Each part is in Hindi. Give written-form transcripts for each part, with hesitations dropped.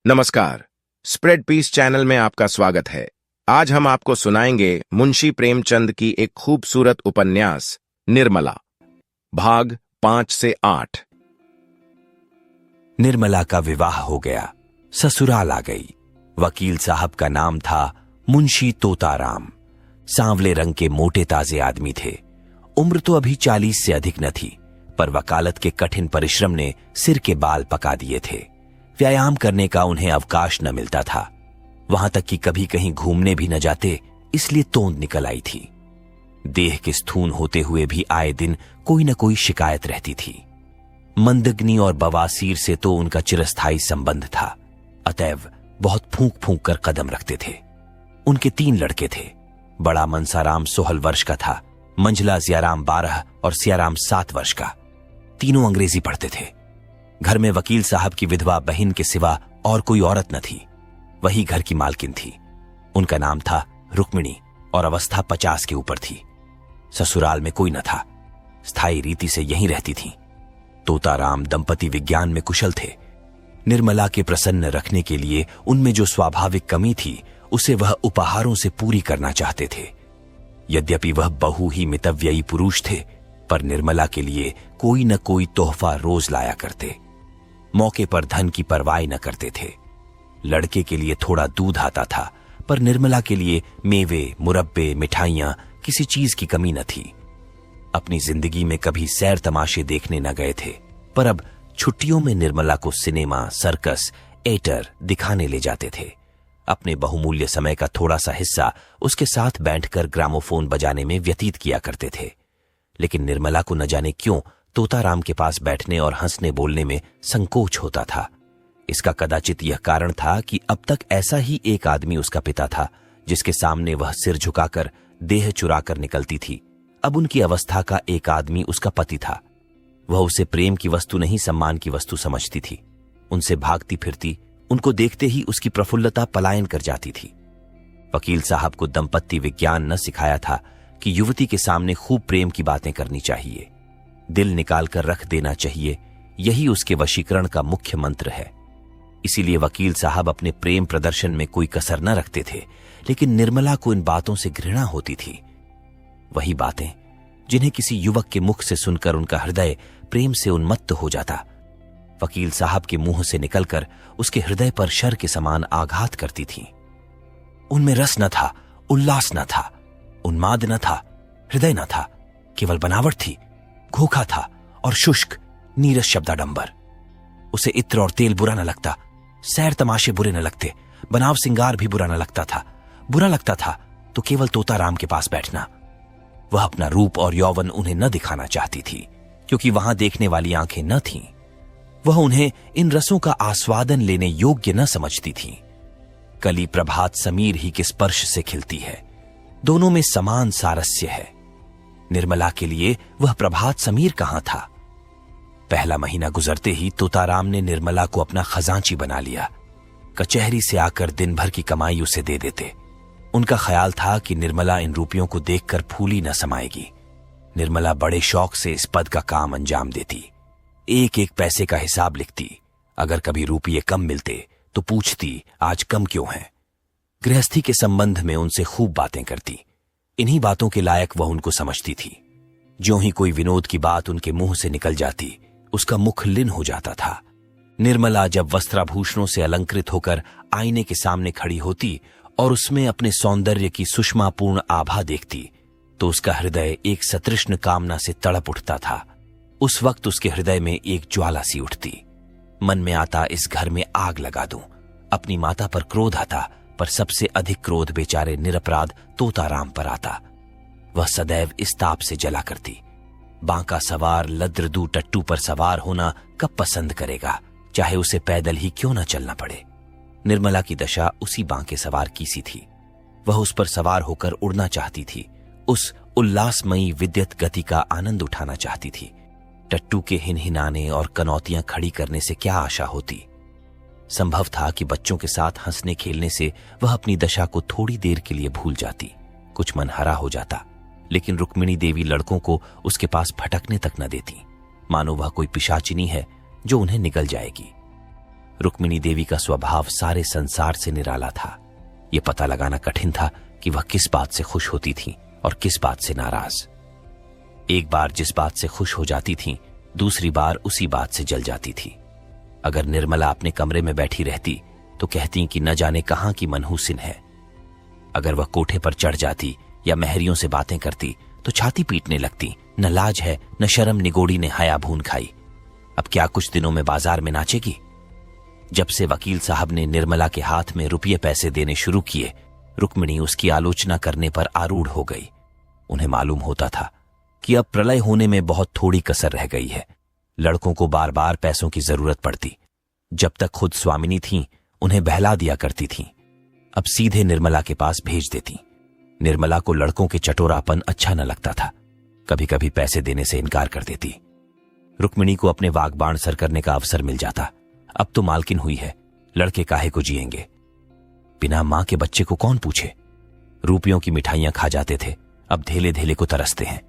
नमस्कार, स्प्रेड पीस चैनल में आपका स्वागत है। आज हम आपको सुनाएंगे मुंशी प्रेमचंद की एक खूबसूरत उपन्यास निर्मला, भाग 5 से 8। निर्मला का विवाह हो गया, ससुराल आ गई। वकील साहब का नाम था मुंशी तोताराम। सांवले रंग के मोटे ताजे आदमी थे। उम्र तो अभी 40 से अधिक न थी, पर वकालत के कठिन परिश्रम ने सिर के बाल पका दिए थे। व्यायाम करने का उन्हें अवकाश न मिलता था। वहां तक कि कभी कहीं घूमने भी न जाते, इसलिए तोंद निकल आई थी। देह के स्थूल होते हुए भी आए दिन कोई न कोई शिकायत रहती थी। मंदग्नि और बवासीर से तो उनका चिरस्थायी संबंध था, अतएव बहुत फूंक फूंक कर कदम रखते थे। उनके 3 लड़के थे। बड़ा मनसाराम 16 वर्ष का था, मंझला जियाराम 12 और सियाराम 7 वर्ष का। तीनों अंग्रेजी पढ़ते थे। घर में वकील साहब की विधवा बहन के सिवा और कोई औरत न थी। वही घर की मालकिन थी। उनका नाम था रुक्मिणी और अवस्था 50 के ऊपर थी। ससुराल में कोई न था, स्थायी रीति से यहीं रहती थीं। तोताराम दंपति विज्ञान में कुशल थे। निर्मला के प्रसन्न रखने के लिए उनमें जो स्वाभाविक कमी थी, उसे वह उपहारों से पूरी करना चाहते थे। यद्यपि वह बहु ही मितव्ययी पुरुष थे, पर निर्मला के लिए कोई न कोई तोहफा रोज लाया करते। मौके पर धन की परवाह न करते थे। लड़के के लिए थोड़ा दूध आता था, पर निर्मला के लिए मेवे, मुरब्बे, मिठाइयां, किसी चीज की कमी न थी। अपनी जिंदगी में कभी सैर तमाशे देखने न गए थे, पर अब छुट्टियों में निर्मला को सिनेमा, सर्कस, एटर दिखाने ले जाते थे। अपने बहुमूल्य समय का थोड़ा सा हिस्सा उसके साथ बैठकर ग्रामोफोन बजाने में व्यतीत किया करते थे। लेकिन निर्मला को न जाने क्यों तोताराम के पास बैठने और हंसने बोलने में संकोच होता था। इसका कदाचित यह कारण था कि अब तक ऐसा ही एक आदमी उसका पिता था, जिसके सामने वह सिर झुकाकर देह चुराकर निकलती थी। अब उनकी अवस्था का एक आदमी उसका पति था। वह उसे प्रेम की वस्तु नहीं, सम्मान की वस्तु समझती थी। उनसे भागती फिरती, उनको देखते ही उसकी प्रफुल्लता पलायन कर जाती थी। वकील साहब को दंपत्ति विज्ञान न सिखाया था कि युवती के सामने खूब प्रेम की बातें करनी चाहिए, दिल निकालकर रख देना चाहिए। यही उसके वशीकरण का मुख्य मंत्र है। इसीलिए वकील साहब अपने प्रेम प्रदर्शन में कोई कसर न रखते थे। लेकिन निर्मला को इन बातों से घृणा होती थी। वही बातें जिन्हें किसी युवक के मुख से सुनकर उनका हृदय प्रेम से उन्मत्त हो जाता, वकील साहब के मुंह से निकलकर उसके हृदय पर शर के समान आघात करती थीं। उनमें रस न था, उल्लास न था, उन्माद न था, हृदय न था, केवल बनावट थी, खोखा था और शुष्क नीरस शब्दाडंबर। उसे इत्र और तेल बुरा न लगता, सैर तमाशे बुरे न लगते, बनाव सिंगार भी बुरा न लगता था। बुरा लगता था तो केवल तोताराम के पास बैठना। वह अपना रूप और यौवन उन्हें न दिखाना चाहती थी, क्योंकि वहां देखने वाली आंखें न थीं। वह उन्हें इन रसों का आस्वादन लेने योग्य न समझती थीं। कली प्रभात समीर ही के स्पर्श से खिलती है, दोनों में समान सारस्य है। निर्मला के लिए वह प्रभात समीर कहां था। पहला महीना गुजरते ही तोताराम ने निर्मला को अपना खजांची बना लिया। कचहरी से आकर दिन भर की कमाई उसे दे देते। उनका ख्याल था कि निर्मला इन रुपयों को देखकर फूली न समाएगी। निर्मला बड़े शौक से इस पद का काम अंजाम देती। एक एक पैसे का हिसाब लिखती। अगर कभी रुपये कम मिलते तो पूछती, आज कम क्यों है। गृहस्थी के संबंध में उनसे खूब बातें करती। इन्हीं बातों के लायक वह उनको समझती थी। ज्यों ही कोई विनोद की बात उनके मुंह से निकल जाती, उसका मुख लिन हो जाता था। निर्मला जब वस्त्राभूषणों से अलंकृत होकर आईने के सामने खड़ी होती और उसमें अपने सौंदर्य की सुषमापूर्ण आभा देखती, तो उसका हृदय एक सतृष्ण कामना से तड़प उठता था। उस वक्त उसके हृदय में एक ज्वाला सी उठती। मन में आता, इस घर में आग लगा दूं। अपनी माता पर क्रोध आता, पर सबसे अधिक क्रोध बेचारे निरपराध तोताराम पर आता। वह सदैव इस ताप से जला करती। बांका सवार लद्रदू टट्टू पर सवार होना कब पसंद करेगा, चाहे उसे पैदल ही क्यों न चलना पड़े। निर्मला की दशा उसी बांके सवार की सी थी। वह उस पर सवार होकर उड़ना चाहती थी, उस उल्लासमयी विद्युत गति का आनंद उठाना चाहती थी। टट्टू के हिनहिनाने और कनौतियां खड़ी करने से क्या आशा होती। संभव था कि बच्चों के साथ हंसने खेलने से वह अपनी दशा को थोड़ी देर के लिए भूल जाती, कुछ मनहरा हो जाता। लेकिन रुक्मिणी देवी लड़कों को उसके पास फटकने तक न देती, मानो वह कोई पिशाचिनी है जो उन्हें निगल जाएगी। रुक्मिणी देवी का स्वभाव सारे संसार से निराला था। यह पता लगाना कठिन था कि वह किस बात से खुश होती थी और किस बात से नाराज। एक बार जिस बात से खुश हो जाती थी, दूसरी बार उसी बात से जल जाती थी। अगर निर्मला अपने कमरे में बैठी रहती तो कहती कि न जाने कहां की मनहूसिन है। अगर वह कोठे पर चढ़ जाती या महरियों से बातें करती तो छाती पीटने लगती, न लाज है न शर्म, निगोड़ी ने हया भून खाई। अब क्या कुछ दिनों में बाजार में नाचेगी। जब से वकील साहब ने निर्मला के हाथ में रुपये पैसे देने शुरू किए, रुक्मिणी उसकी आलोचना करने पर आरूढ़ हो गई। उन्हें मालूम होता था कि अब प्रलय होने में बहुत थोड़ी कसर रह गई है। लड़कों को बार बार पैसों की जरूरत पड़ती। जब तक खुद स्वामिनी थीं, उन्हें बहला दिया करती थीं। अब सीधे निर्मला के पास भेज देती। निर्मला को लड़कों के चटोरापन अच्छा न लगता था। कभी कभी पैसे देने से इनकार कर देती। रुक्मिणी को अपने वागबाण सर करने का अवसर मिल जाता। अब तो मालकिन हुई है, लड़के काहे को जिएंगे। बिना मां के बच्चे को कौन पूछे। रुपयों की मिठाइयां खा जाते थे, अब धेले धेले को तरसते हैं।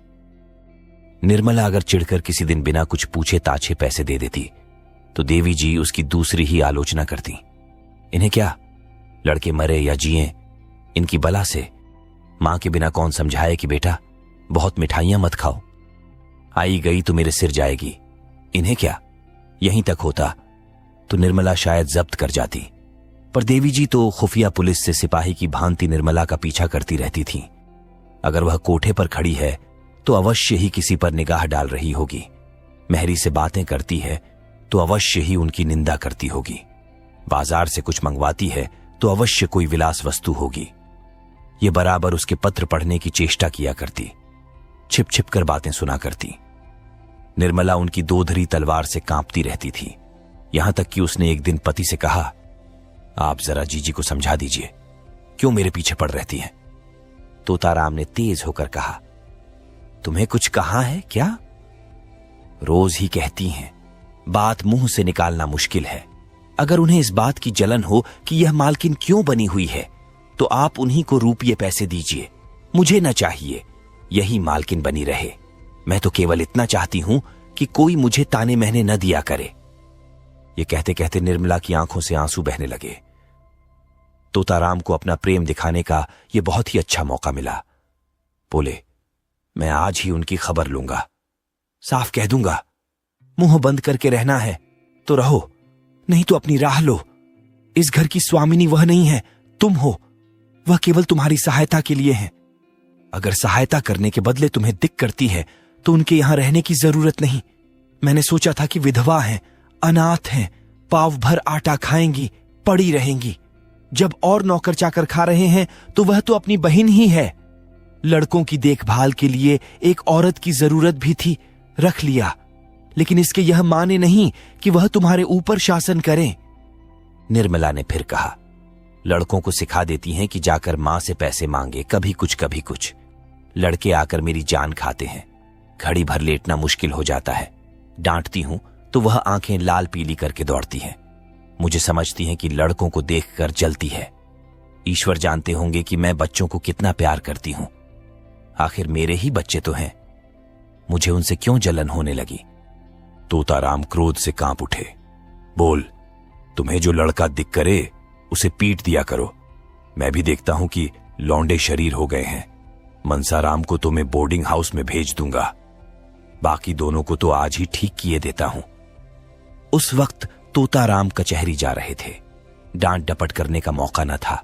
निर्मला अगर चिढ़कर किसी दिन बिना कुछ पूछे ताछे पैसे दे देती तो देवी जी उसकी दूसरी ही आलोचना करती। इन्हें क्या, लड़के मरे या जिए, इनकी बला से। मां के बिना कौन समझाए कि बेटा बहुत मिठाइयां मत खाओ, आई गई तो मेरे सिर जाएगी। इन्हें क्या। यहीं तक होता तो निर्मला शायद जब्त कर जाती, पर देवी जी तो खुफिया पुलिस से सिपाही की भांति निर्मला का पीछा करती रहती थी। अगर वह कोठे पर खड़ी है तो अवश्य ही किसी पर निगाह डाल रही होगी। महरी से बातें करती है तो अवश्य ही उनकी निंदा करती होगी। बाजार से कुछ मंगवाती है तो अवश्य कोई विलास वस्तु होगी। ये बराबर उसके पत्र पढ़ने की चेष्टा किया करती, छिप छिप कर बातें सुना करती। निर्मला उनकी दोधरी तलवार से कांपती रहती थी। यहां तक कि उसने एक दिन पति से कहा, आप जरा जीजी को समझा दीजिए, क्यों मेरे पीछे पड़ रहती हैं। तोताराम ने तेज होकर कहा, तुम्हें कुछ कहा है क्या? रोज ही कहती हैं, बात मुंह से निकालना मुश्किल है। अगर उन्हें इस बात की जलन हो कि यह मालकिन क्यों बनी हुई है तो आप उन्हीं को रुपये पैसे दीजिए, मुझे न चाहिए। यही मालकिन बनी रहे। मैं तो केवल इतना चाहती हूं कि कोई मुझे ताने महने न दिया करे। ये कहते कहते निर्मला की आंखों से आंसू बहने लगे। तोताराम को अपना प्रेम दिखाने का यह बहुत ही अच्छा मौका मिला। बोले, मैं आज ही उनकी खबर लूंगा, साफ कह दूंगा, मुंह बंद करके रहना है तो रहो, नहीं तो अपनी राह लो। इस घर की स्वामिनी वह नहीं है, तुम हो। वह केवल तुम्हारी सहायता के लिए है। अगर सहायता करने के बदले तुम्हें दिक करती है तो उनके यहां रहने की जरूरत नहीं। मैंने सोचा था कि विधवा हैं, अनाथ हैं, पाव भर आटा खाएंगी, पड़ी रहेंगी। जब और नौकर चाकर खा रहे हैं तो वह तो अपनी बहन ही है। लड़कों की देखभाल के लिए एक औरत की जरूरत भी थी, रख लिया। लेकिन इसके यह माने नहीं कि वह तुम्हारे ऊपर शासन करें। निर्मला ने फिर कहा, लड़कों को सिखा देती हैं कि जाकर मां से पैसे मांगे, कभी कुछ कभी कुछ। लड़के आकर मेरी जान खाते हैं, घड़ी भर लेटना मुश्किल हो जाता है। डांटती हूं तो वह आंखें लाल पीली करके दौड़ती हैं। मुझे समझती हैं कि लड़कों को देखकर जलती है। ईश्वर जानते होंगे कि मैं बच्चों को कितना प्यार करती हूं। आखिर मेरे ही बच्चे तो हैं, मुझे उनसे क्यों जलन होने लगी। तोताराम क्रोध से कांप उठे। बोल, तुम्हें जो लड़का दिख करे उसे पीट दिया करो। मैं भी देखता हूं कि लौंडे शरीर हो गए हैं। मनसाराम को तो मैं बोर्डिंग हाउस में भेज दूंगा, बाकी दोनों को तो आज ही ठीक किए देता हूं। उस वक्त तोताराम कचहरी जा रहे थे। डांट डपट करने का मौका न था,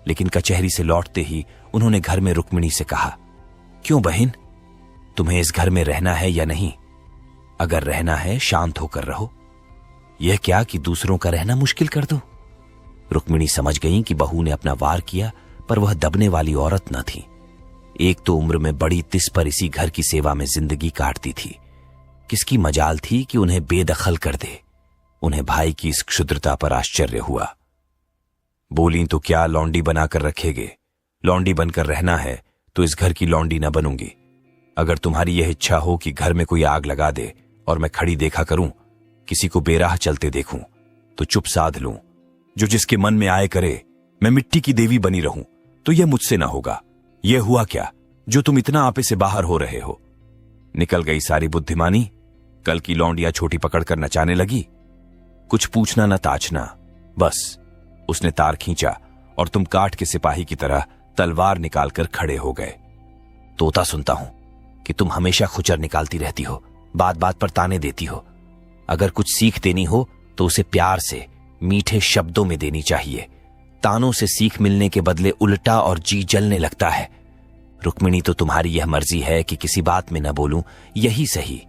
लेकिन कचहरी से लौटते ही उन्होंने घर में रुक्मिणी से कहा, क्यों बहन, तुम्हें इस घर में रहना है या नहीं? अगर रहना है शांत होकर रहो, यह क्या कि दूसरों का रहना मुश्किल कर दो। रुक्मिणी समझ गई कि बहू ने अपना वार किया, पर वह दबने वाली औरत न थी। एक तो उम्र में बड़ी तिस पर इसी घर की सेवा में जिंदगी काटती थी। किसकी मजाल थी कि उन्हें बेदखल कर दे। उन्हें भाई की इस क्षुद्रता पर आश्चर्य हुआ। बोली, तो क्या लौंडी बनाकर रखेगे? लौंडी बनकर रहना है तो इस घर की लौंडी न बनूंगी। अगर तुम्हारी यह इच्छा हो कि घर में कोई आग लगा दे और मैं खड़ी देखा करूं, किसी को बेराह चलते देखूं, तो चुप साध लूं। जो जिसके मन में आए करे, मैं मिट्टी की देवी बनी रहूं तो यह मुझसे ना होगा। यह हुआ क्या जो तुम इतना आपे से बाहर हो रहे हो? निकल गई सारी बुद्धिमानी। कल की लौंडियां छोटी पकड़कर नचाने लगी। कुछ पूछना न ताछना, बस उसने तार खींचा और तुम काठ के सिपाही की तरह तलवार निकालकर खड़े हो गए। तोता, सुनता हूं कि तुम हमेशा खुचर निकालती रहती हो, बात बात पर ताने देती हो। अगर कुछ सीख देनी हो तो उसे प्यार से, मीठे शब्दों में देनी चाहिए। तानों से सीख मिलने के बदले उल्टा और जी जलने लगता है। रुक्मिणी, तो तुम्हारी यह मर्जी है कि किसी बात में न बोलूं, यही सही,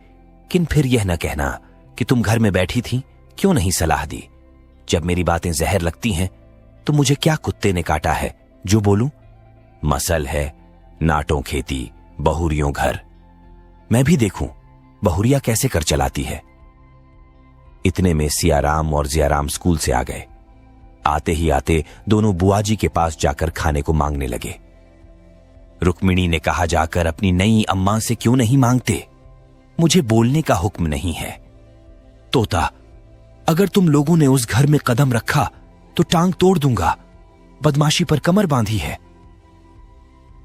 किन फिर यह न कहना कि तुम घर में बैठी थी, क्यों नहीं सलाह दी। जब मेरी बातें जहर लगती हैं तो मुझे क्या कुत्ते ने काटा है जो बोलूं। मसल है नाटों खेती, बहुरियों घर। मैं भी देखूं बहुरिया कैसे कर चलाती है। इतने में सियाराम और जियाराम स्कूल से आ गए। आते ही आते दोनों बुआजी के पास जाकर खाने को मांगने लगे। रुक्मिणी ने कहा, जाकर अपनी नई अम्मा से क्यों नहीं मांगते, मुझे बोलने का हुक्म नहीं है। तोता, अगर तुम लोगों ने उस घर में कदम रखा तो टांग तोड़ दूंगा, बदमाशी पर कमर बांधी है।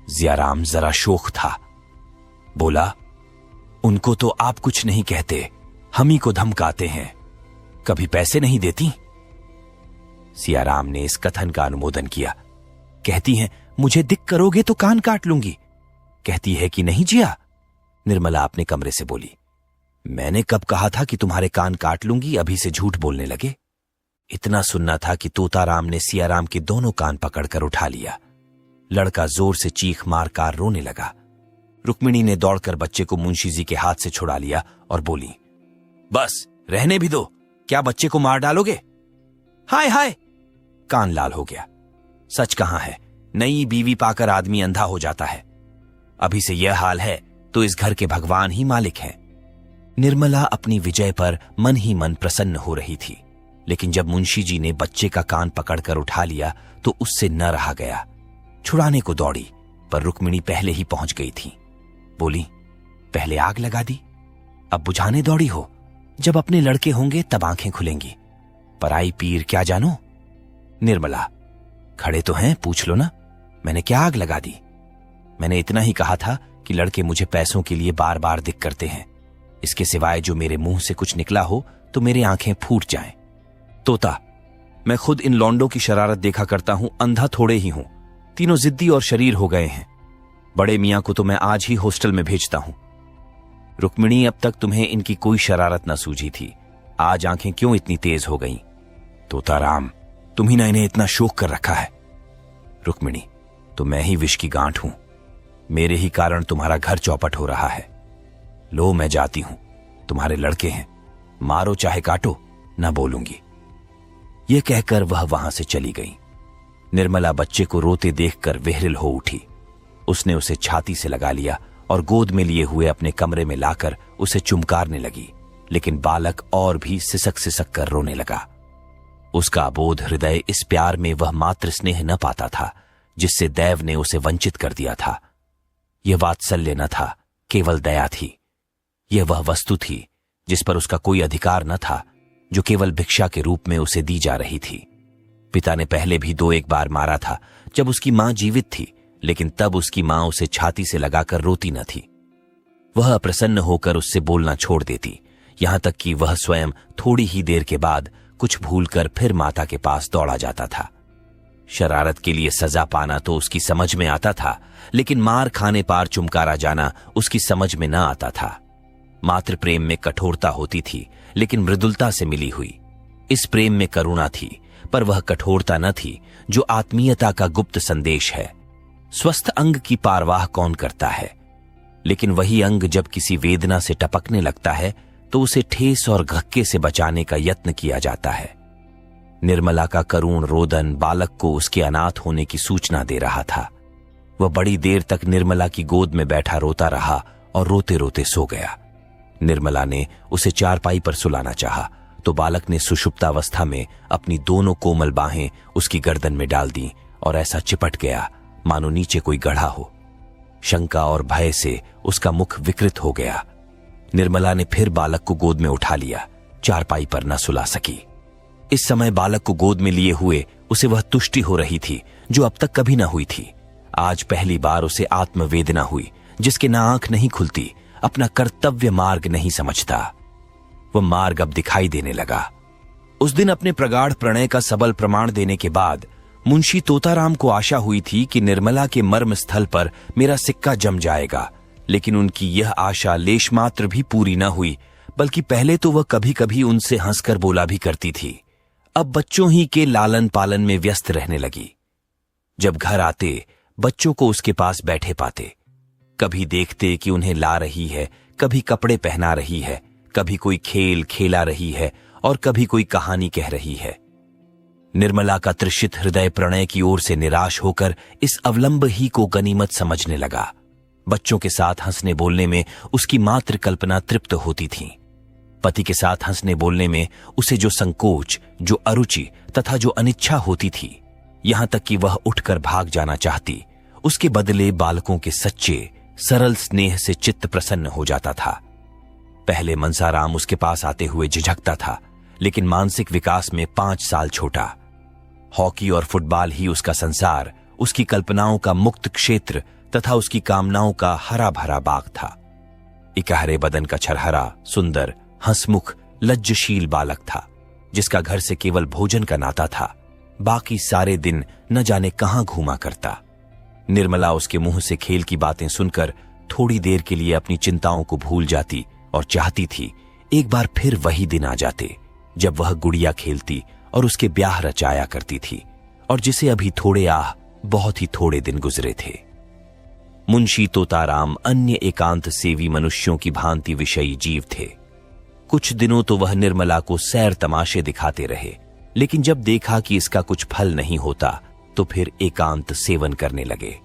जियाराम जरा शोख था, बोला, उनको तो आप कुछ नहीं कहते, हम ही को धमकाते हैं, कभी पैसे नहीं देती। सियाराम ने इस कथन का अनुमोदन किया। कहती हैं, मुझे दिक करोगे तो कान काट लूंगी। कहती है कि नहीं जिया। निर्मला अपने कमरे से बोली, मैंने कब कहा था कि तुम्हारे कान काट लूंगी, अभी से झूठ बोलने लगे। इतना सुनना था कि तोताराम ने सियाराम के दोनों कान पकड़कर उठा लिया। लड़का जोर से चीख मारकर रोने लगा। रुक्मिणी ने दौड़कर बच्चे को मुंशी जी के हाथ से छुड़ा लिया और बोली, बस रहने भी दो, क्या बच्चे को मार डालोगे। हाय हाय, कान लाल हो गया। सच कहां है, नई बीवी पाकर आदमी अंधा हो जाता है। अभी से यह हाल है तो इस घर के भगवान ही मालिक हैं। निर्मला अपनी विजय पर मन ही मन प्रसन्न हो रही थी, लेकिन जब मुंशी जी ने बच्चे का कान पकड़कर उठा लिया तो उससे न रहा गया। छुड़ाने को दौड़ी, पर रुक्मिणी पहले ही पहुंच गई थी। बोली, पहले आग लगा दी, अब बुझाने दौड़ी हो। जब अपने लड़के होंगे तब आंखें खुलेंगी, पराई पीर क्या जानो। निर्मला, खड़े तो हैं, पूछ लो ना, मैंने क्या आग लगा दी। मैंने इतना ही कहा था कि लड़के मुझे पैसों के लिए बार बार दिक करते हैं, इसके सिवाय जो मेरे मुंह से कुछ निकला हो तो मेरी आंखें फूट जाएं। तोता, मैं खुद इन लौंडों की शरारत देखा करता हूं, अंधा थोड़े ही हूं। तीनों जिद्दी और शरीर हो गए हैं। बड़े मियां को तो मैं आज ही हॉस्टल में भेजता हूं। रुक्मिणी, अब तक तुम्हें इनकी कोई शरारत न सूझी थी, आज आंखें क्यों इतनी तेज हो गईं? तोताराम, तुम ही ना इन्हें इतना शोक कर रखा है। रुक्मिणी, तो मैं ही विष की गांठ हूं, मेरे ही कारण तुम्हारा घर चौपट हो रहा है। लो मैं जाती हूं, तुम्हारे लड़के हैं, मारो चाहे काटो, न बोलूंगी। यह कहकर वह वहां से चली गई। निर्मला बच्चे को रोते देखकर विह्वल हो उठी। उसने उसे छाती से लगा लिया और गोद में लिए हुए अपने कमरे में लाकर उसे चुमकारने लगी, लेकिन बालक और भी सिसक सिसक कर रोने लगा। उसका अबोध हृदय इस प्यार में वह मातृ स्नेह न पाता था जिससे दैव ने उसे वंचित कर दिया था। यह वात्सल्य न था, केवल दया थी। यह वह वस्तु थी जिस पर उसका कोई अधिकार न था, जो केवल भिक्षा के रूप में उसे दी जा रही थी। पिता ने पहले भी 2-1 बार मारा था जब उसकी मां जीवित थी, लेकिन तब उसकी मां उसे छाती से लगाकर रोती न थी। वह अप्रसन्न होकर उससे बोलना छोड़ देती, यहां तक कि वह स्वयं थोड़ी ही देर के बाद कुछ भूलकर फिर माता के पास दौड़ा जाता था। शरारत के लिए सजा पाना तो उसकी समझ में आता था, लेकिन मार खाने पार चुमकारा जाना उसकी समझ में न आता था। मातृ प्रेम में कठोरता होती थी, लेकिन मृदुलता से मिली हुई। इस प्रेम में करुणा थी, पर वह कठोरता न थी जो आत्मीयता का गुप्त संदेश है। स्वस्थ अंग की पारवाह कौन करता है, लेकिन वही अंग जब किसी वेदना से टपकने लगता है तो उसे ठेस और घक्के से बचाने का यत्न किया जाता है। निर्मला का करुण रोदन बालक को उसके अनाथ होने की सूचना दे रहा था। वह बड़ी देर तक निर्मला की गोद में बैठा रोता रहा और रोते रोते सो गया। निर्मला ने उसे चारपाई पर सुलाना चाहा तो बालक ने सुषुप्तावस्था में अपनी दोनों कोमल बाहें उसकी गर्दन में डाल दी और ऐसा चिपट गया मानो नीचे कोई गढ़ा हो। शंका और भय से उसका मुख विकृत हो गया। निर्मला ने फिर बालक को गोद में उठा लिया, चारपाई पर न सुला सकी। इस समय बालक को गोद में लिए हुए उसे वह तुष्टि हो रही थी जो अब तक कभी न हुई थी। आज पहली बार उसे आत्मवेदना हुई, जिसके न आंख नहीं खुलती, अपना कर्तव्य मार्ग नहीं समझता। वह मार्ग अब दिखाई देने लगा। उस दिन अपने प्रगाढ़ प्रणय का सबल प्रमाण देने के बाद मुंशी तोताराम को आशा हुई थी कि निर्मला के मर्म स्थल पर मेरा सिक्का जम जाएगा, लेकिन उनकी यह आशा लेश मात्र भी पूरी न हुई, बल्कि पहले तो वह कभी कभी उनसे हंसकर बोला भी करती थी। अब बच्चों ही के लालन पालन में व्यस्त रहने लगी। जब घर आते बच्चों को उसके पास बैठे पाते, कभी देखते कि उन्हें ला रही है, कभी कपड़े पहना रही है, कभी कोई खेल खेला रही है और कभी कोई कहानी कह रही है। निर्मला का त्रिषित हृदय प्रणय की ओर से निराश होकर इस अवलंब ही को गनीमत समझने लगा। बच्चों के साथ हंसने बोलने में उसकी मात्र कल्पना तृप्त होती थी। पति के साथ हंसने बोलने में उसे जो संकोच, जो अरुचि तथा जो अनिच्छा होती थी, यहां तक कि वह उठकर भाग जाना चाहती, उसके बदले बालकों के सच्चे सरल स्नेह से चित्त प्रसन्न हो जाता था। पहले मनसाराम उसके पास आते हुए झिझकता था, लेकिन मानसिक विकास में 5 साल छोटा। हॉकी और फुटबॉल ही उसका संसार, उसकी कल्पनाओं का मुक्त क्षेत्र तथा उसकी कामनाओं का हरा भरा बाग था। इकहरे बदन का छरहरा, सुंदर, हंसमुख, लज्जशील बालक था, जिसका घर से केवल भोजन का नाता था। बाकी सारे दिन न जाने कहां घूमा करता। निर्मला उसके मुंह से खेल की बातें सुनकर थोड़ी देर के लिए अपनी चिंताओं को भूल जाती और चाहती थी एक बार फिर वही दिन आ जाते जब वह गुड़िया खेलती और उसके ब्याह रचाया करती थी, और जिसे अभी थोड़े बहुत ही थोड़े दिन गुजरे थे। मुंशी तोताराम अन्य एकांत सेवी मनुष्यों की भांति विषयी जीव थे। कुछ दिनों तो वह निर्मला को सैर तमाशे दिखाते रहे, लेकिन जब देखा कि इसका कुछ फल नहीं होता तो फिर एकांत सेवन करने लगे।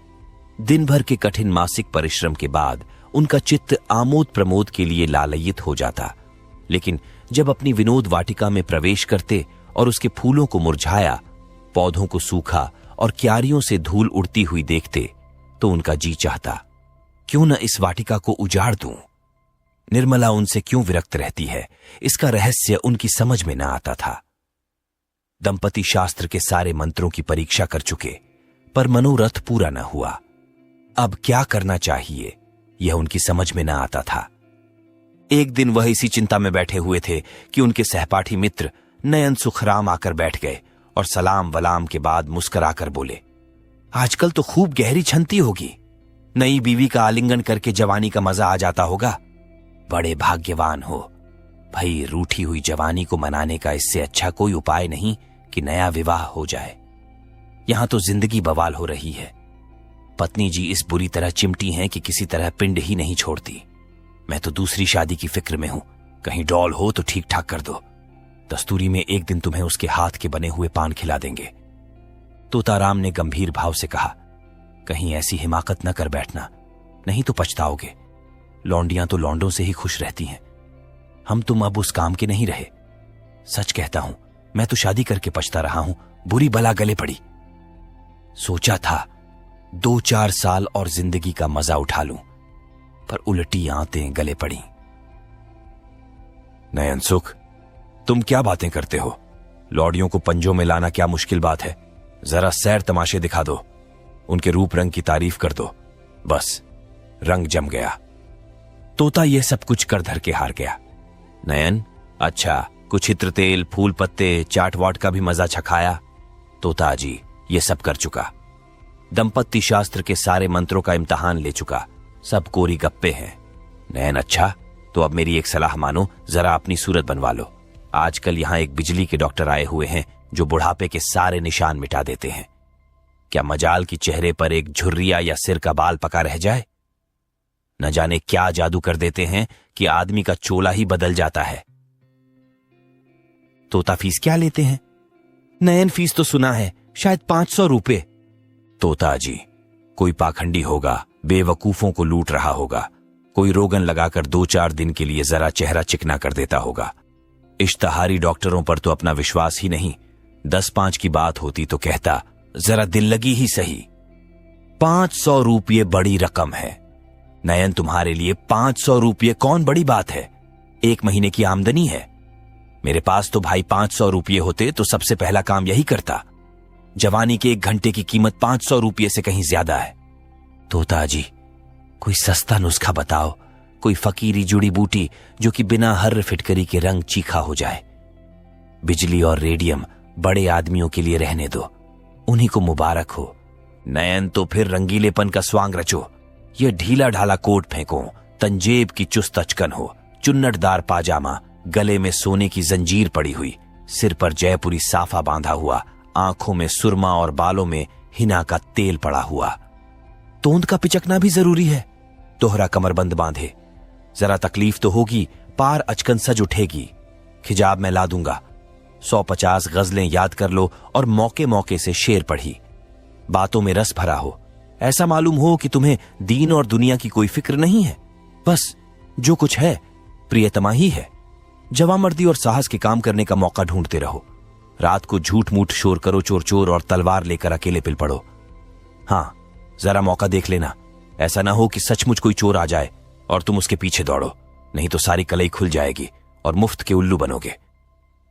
दिन भर के कठिन मासिक परिश्रम के बाद उनका चित्त आमोद प्रमोद के लिए लालयित हो जाता, लेकिन जब अपनी विनोद वाटिका में प्रवेश करते और उसके फूलों को मुरझाया, पौधों को सूखा और क्यारियों से धूल उड़ती हुई देखते तो उनका जी चाहता, क्यों न इस वाटिका को उजाड़ दूं। निर्मला उनसे क्यों विरक्त रहती है, इसका रहस्य उनकी समझ में न आता था। दंपति शास्त्र के सारे मंत्रों की परीक्षा कर चुके, पर मनोरथ पूरा न हुआ। अब क्या करना चाहिए, यह उनकी समझ में न आता था। एक दिन वह इसी चिंता में बैठे हुए थे कि उनके सहपाठी मित्र नयन सुखराम आकर बैठ गए और सलाम वलाम के बाद मुस्कुराकर बोले, आजकल तो खूब गहरी छंती होगी, नई बीवी का आलिंगन करके जवानी का मजा आ जाता होगा। बड़े भाग्यवान हो भाई, रूठी हुई जवानी को मनाने का इससे अच्छा कोई उपाय नहीं कि नया विवाह हो जाए। यहां तो जिंदगी बवाल हो रही है। पत्नी जी इस बुरी तरह चिमटी हैं कि किसी तरह पिंड ही नहीं छोड़ती। मैं तो दूसरी शादी की फिक्र में हूं, कहीं डॉल हो तो ठीक ठाक कर दो। दस्तूरी में एक दिन तुम्हें उसके हाथ के बने हुए पान खिला देंगे। तोताराम ने गंभीर भाव से कहा, कहीं ऐसी हिमाकत न कर बैठना, नहीं तो पछताओगे। लौंडियां तो लौंडों से ही खुश रहती हैं, हम तुम अब उस काम के नहीं रहे। सच कहता हूं, मैं तो शादी करके पछता रहा हूं, बुरी बला गले पड़ी। सोचा था 2-4 साल और जिंदगी का मजा उठा लूं, पर उल्टी आंतें गले पड़ी। नयन सुख, तुम क्या बातें करते हो? लौड़ियों को पंजों में लाना क्या मुश्किल बात है? जरा सैर तमाशे दिखा दो, उनके रूप रंग की तारीफ कर दो, बस रंग जम गया। तोता यह सब कुछ कर धर के हार गया। नयन, अच्छा कुछ इत्र तेल, फूल पत्ते, चाट वाट का भी मजा छखाया? तोता जी ये सब कर चुका। दंपत्ति शास्त्र के सारे मंत्रों का इम्तिहान ले चुका, सब कोरी गप्पे हैं। नयन, अच्छा तो अब मेरी एक सलाह मानो, जरा अपनी सूरत बनवा लो। आजकल यहां एक बिजली के डॉक्टर आए हुए हैं जो बुढ़ापे के सारे निशान मिटा देते हैं। क्या मजाल की चेहरे पर एक झुर्रिया या सिर का बाल पका रह जाए? न जाने क्या जादू कर देते हैं कि आदमी का चोला ही बदल जाता है। तोता, फीस क्या लेते हैं? नयन, फीस तो सुना है शायद 500 रुपए। तोता जी, कोई पाखंडी होगा, बेवकूफों को लूट रहा होगा, कोई रोगन लगाकर 2-4 दिन के लिए जरा चेहरा चिकना कर देता होगा। इश्तहारी डॉक्टरों पर तो अपना विश्वास ही नहीं। 10-5 की बात होती तो कहता जरा दिल लगी ही सही। 500 रुपये बड़ी रकम है। नयन, तुम्हारे लिए 500 रुपये कौन बड़ी बात है? 1 महीने की आमदनी है। मेरे पास तो भाई 500 रुपये होते तो सबसे पहला काम यही करता। जवानी के 1 घंटे की कीमत 500 रुपये से कहीं ज्यादा है। तोता जी, कोई सस्ता नुस्खा बताओ, कोई फकीरी जुड़ी बूटी जो कि बिना हर्र फिटकरी के रंग चीखा हो जाए। बिजली और रेडियम बड़े आदमियों के लिए रहने दो, उन्हीं को मुबारक हो। नयन तो फिर रंगीलेपन का स्वांग रचो। ये ढीला ढाला कोट फेंको, तंजेब की चुस्त अचकन हो, चुन्नटदार पाजामा, गले में सोने की जंजीर पड़ी हुई, सिर पर जयपुरी साफा बांधा हुआ, आंखों में सुरमा और बालों में हिना का तेल पड़ा हुआ। तोंद का पिचकना भी जरूरी है। दोहरा कमरबंद बांधे। जरा तकलीफ तो होगी, पार अचकन सज उठेगी। खिजाब मैं ला दूंगा। 150 गजलें याद कर लो और मौके मौके से शेर पढ़ी। बातों में रस भरा हो, ऐसा मालूम हो कि तुम्हें दीन और दुनिया की कोई फिक्र नहीं है। बस जो कुछ है प्रियतमा ही है। जवामर्दी और साहस के काम करने का मौका ढूंढते रहो। रात को झूठ मूठ शोर करो चोर चोर और तलवार लेकर अकेले पिल पड़ो। हां, जरा मौका देख लेना। ऐसा ना हो कि सचमुच कोई चोर आ जाए और तुम उसके पीछे दौड़ो, नहीं तो सारी कलई खुल जाएगी और मुफ्त के उल्लू बनोगे।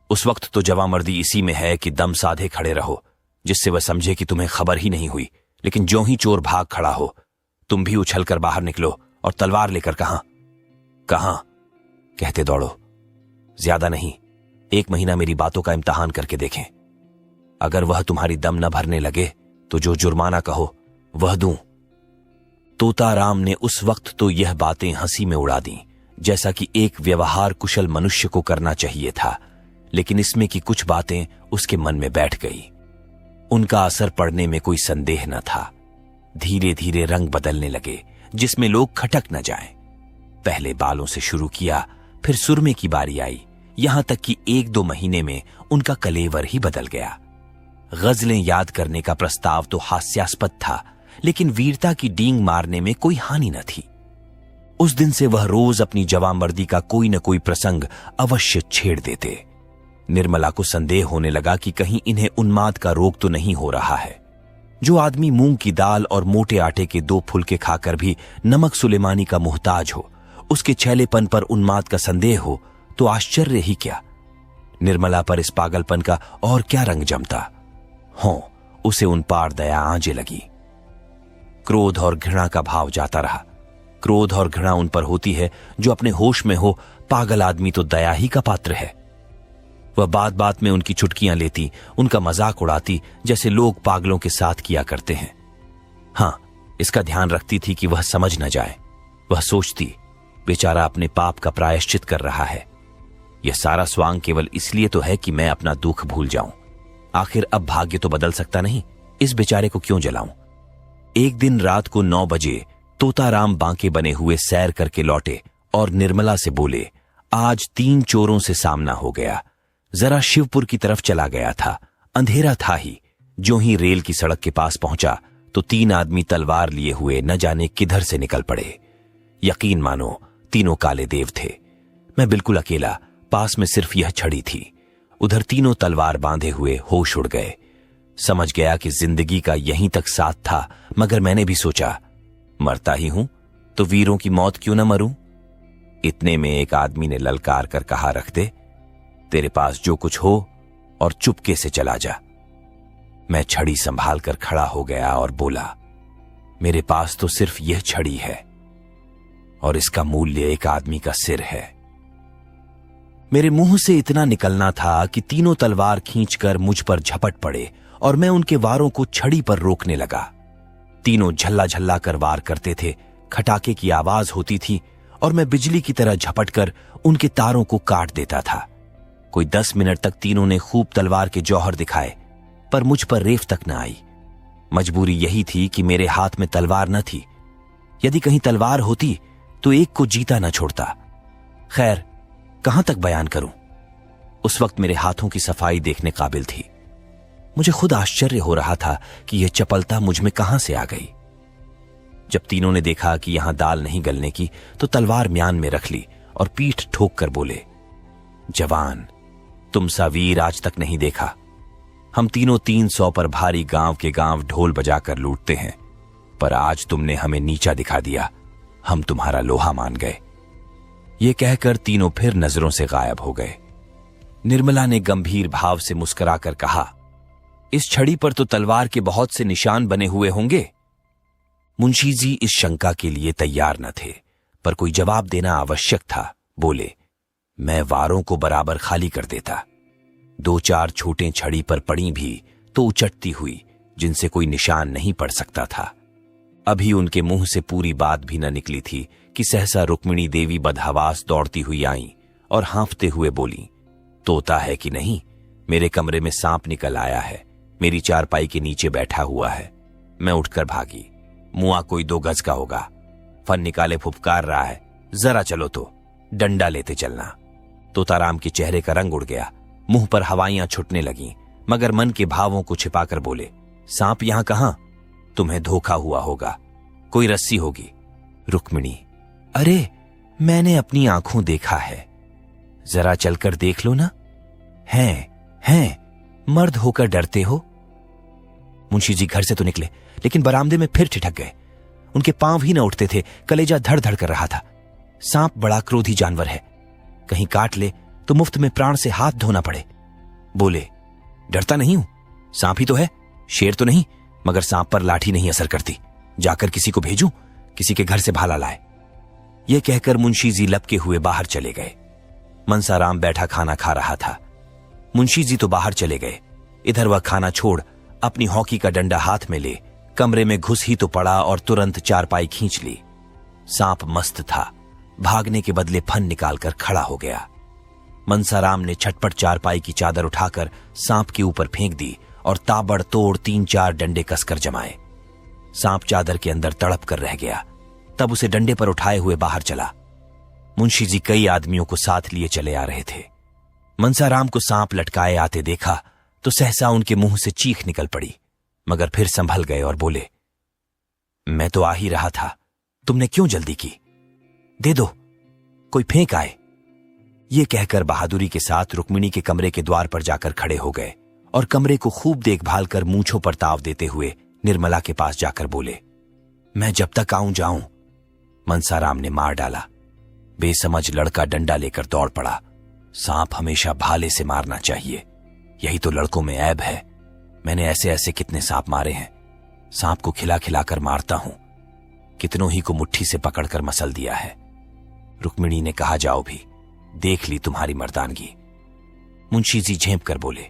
उस वक्त तो जवामर्दी इसी में है कि दम साधे खड़े रहो, जिससे वह समझे कि तुम्हें खबर ही नहीं हुई। लेकिन ज्यों ही चोर भाग खड़ा हो, तुम भी उछलकर बाहर निकलो और तलवार लेकर कहां कहां कहते दौड़ो। ज्यादा नहीं, 1 महीना मेरी बातों का इम्तिहान करके देखें। अगर वह तुम्हारी दम न भरने लगे तो जो जुर्माना कहो वह दूं। तोताराम ने उस वक्त तो यह बातें हंसी में उड़ा दी, जैसा कि एक व्यवहार कुशल मनुष्य को करना चाहिए था, लेकिन इसमें की कुछ बातें उसके मन में बैठ गई। उनका असर पड़ने में कोई संदेह न था। धीरे धीरे रंग बदलने लगे, जिसमें लोग खटक न जाएं। पहले बालों से शुरू किया, फिर सुरमे की बारी आई, यहां तक कि 1-2 महीने में उनका कलेवर ही बदल गया। गजलें याद करने का प्रस्ताव तो हास्यास्पद था, लेकिन वीरता की डींग मारने में कोई हानि न थी। उस दिन से वह रोज अपनी जवामर्दी का कोई न कोई प्रसंग अवश्य छेड़ देते। निर्मला को संदेह होने लगा कि कहीं इन्हें उन्माद का रोग तो नहीं हो रहा है। जो आदमी मूंग की दाल और मोटे आटे के 2 फुलके खाकर भी नमक सुलेमानी का मुहताज हो, उसके छैलेपन पर उन्माद का संदेह हो तो आश्चर्य ही क्या। निर्मला पर इस पागलपन का और क्या रंग जमता हो। उसे उन पार दया आंजे लगी। क्रोध और घृणा का भाव जाता रहा। क्रोध और घृणा उन पर होती है जो अपने होश में हो। पागल आदमी तो दया ही का पात्र है। वह बात बात में उनकी चुटकियां लेती, उनका मजाक उड़ाती, जैसे लोग पागलों के साथ किया करते हैं। हां, इसका ध्यान रखती थी कि वह समझ न जाए। वह सोचती, बेचारा अपने पाप का प्रायश्चित कर रहा है। यह सारा स्वांग केवल इसलिए तो है कि मैं अपना दुख भूल जाऊं। आखिर अब भाग्य तो बदल सकता नहीं, इस बेचारे को क्यों जलाऊं। एक दिन रात को 9 बजे तोताराम बांके बने हुए सैर करके लौटे और निर्मला से बोले, आज 3 चोरों से सामना हो गया। जरा शिवपुर की तरफ चला गया था, अंधेरा था ही। जो ही रेल की सड़क के पास पहुंचा तो 3 आदमी तलवार लिए हुए न जाने किधर से निकल पड़े। यकीन मानो तीनों काले देव थे। मैं बिल्कुल अकेला, पास में सिर्फ यह छड़ी थी। उधर तीनों तलवार बांधे हुए होश उड़ गए। समझ गया कि जिंदगी का यहीं तक साथ था, मगर मैंने भी सोचा, मरता ही हूं तो वीरों की मौत क्यों न मरूं। इतने में एक आदमी ने ललकार कर कहा, रख दे, तेरे पास जो कुछ हो और चुपके से चला जा। मैं छड़ी संभाल कर खड़ा हो गया और बोला, मेरे पास तो सिर्फ यह छड़ी है और इसका मूल्य एक आदमी का सिर है। मेरे मुंह से इतना निकलना था कि तीनों तलवार खींचकर मुझ पर झपट पड़े और मैं उनके वारों को छड़ी पर रोकने लगा। तीनों झल्ला झल्ला कर वार करते थे। खटाके की आवाज होती थी और मैं बिजली की तरह झपटकर उनके तारों को काट देता था। कोई 10 मिनट तक तीनों ने खूब तलवार के जौहर दिखाए, पर मुझ पर रेफ तक न आई। मजबूरी यही थी कि मेरे हाथ में तलवार न थी। यदि कहीं तलवार होती तो एक को जीता न छोड़ता। खैर, कहां तक बयान करूं। उस वक्त मेरे हाथों की सफाई देखने काबिल थी। मुझे खुद आश्चर्य हो रहा था कि यह चपलता मुझ में कहां से आ गई। जब तीनों ने देखा कि यहां दाल नहीं गलने की तो तलवार म्यान में रख ली और पीठ ठोक कर बोले, जवान, तुम सा वीर आज तक नहीं देखा। हम तीनों 300 पर भारी गांव के गांव ढोल बजाकर लूटते हैं, पर आज तुमने हमें नीचा दिखा दिया। हम तुम्हारा लोहा मान गए। ये कहकर तीनों फिर नजरों से गायब हो गए। निर्मला ने गंभीर भाव से मुस्कुराकर कहा, इस छड़ी पर तो तलवार के बहुत से निशान बने हुए होंगे। मुंशी जी इस शंका के लिए तैयार न थे, पर कोई जवाब देना आवश्यक था। बोले, मैं वारों को बराबर खाली कर देता। दो चार छोटे छड़ी पर पड़ी भी तो उचटती हुई, जिनसे कोई निशान नहीं पड़ सकता था। अभी उनके मुंह से पूरी बात भी न निकली थी कि सहसा रुक्मिणी देवी बदहवास दौड़ती हुई आईं और हाँफते हुए बोली, तोता है कि नहीं? मेरे कमरे में सांप निकल आया है, मेरी चारपाई के नीचे बैठा हुआ है। मैं उठकर भागी। मुआ कोई 2 गज का होगा, फन निकाले फुफकार रहा है। जरा चलो तो डंडा लेते चलना। तोताराम के चेहरे का रंग उड़ गया, मुंह पर हवाइयां छुटने लगीं, मगर मन के भावों को छिपाकर बोले, सांप यहां कहां? तुम्हें धोखा हुआ होगा, कोई रस्सी होगी। रुक्मिणी, अरे मैंने अपनी आंखों देखा है, जरा चलकर देख लो ना। हैं, मर्द होकर डरते हो? मुंशी जी घर से तो निकले, लेकिन बरामदे में फिर ठिठक गए। उनके पांव ही न उठते थे, कलेजा धड़ धड़ कर रहा था। सांप बड़ा क्रोधी जानवर है, कहीं काट ले तो मुफ्त में प्राण से हाथ धोना पड़े। बोले, डरता नहीं हूं, सांप ही तो है, शेर तो नहीं, मगर सांप पर लाठी नहीं असर करती। जाकर किसी को भेजूं, किसी के घर से भाला लाए। यह कहकर मुंशी जी लपके हुए बाहर चले गए। मनसाराम बैठा खाना खा रहा था। मुंशी जी तो बाहर चले गए। इधर वह खाना छोड़ अपनी हॉकी का डंडा हाथ में ले कमरे में घुस ही तो पड़ा और तुरंत चारपाई खींच ली। सांप मस्त था, भागने के बदले फन निकालकर खड़ा हो गया। मनसाराम ने छटपट चारपाई की चादर उठाकर सांप के ऊपर फेंक दी और ताबड़तोड़ 3-4 डंडे कसकर जमाए। सांप चादर के अंदर तड़प कर रह गया। तब उसे डंडे पर उठाए हुए बाहर चला। मुंशी जी कई आदमियों को साथ लिए चले आ रहे थे। मनसाराम को सांप लटकाए आते देखा तो सहसा उनके मुंह से चीख निकल पड़ी, मगर फिर संभल गए और बोले, मैं तो आ ही रहा था, तुमने क्यों जल्दी की? दे दो, कोई फेंक आए। ये कहकर बहादुरी के साथ रुक्मिणी के कमरे के द्वार पर जाकर खड़े हो गए और कमरे को खूब देखभाल कर मूंछों पर ताव देते हुए निर्मला के पास जाकर बोले, मैं जब तक आऊं जाऊं। मनसाराम ने मार डाला। बेसमझ लड़का डंडा लेकर दौड़ पड़ा। सांप हमेशा भाले से मारना चाहिए, यही तो लड़कों में ऐब है। मैंने ऐसे ऐसे कितने सांप मारे हैं, सांप को खिला खिलाकर मारता हूं, कितनों ही को मुट्ठी से पकड़कर मसल दिया है। रुक्मिणी ने कहा, जाओ भी, देख ली तुम्हारी मर्दानगी। मुंशी जी झेंप कर बोले,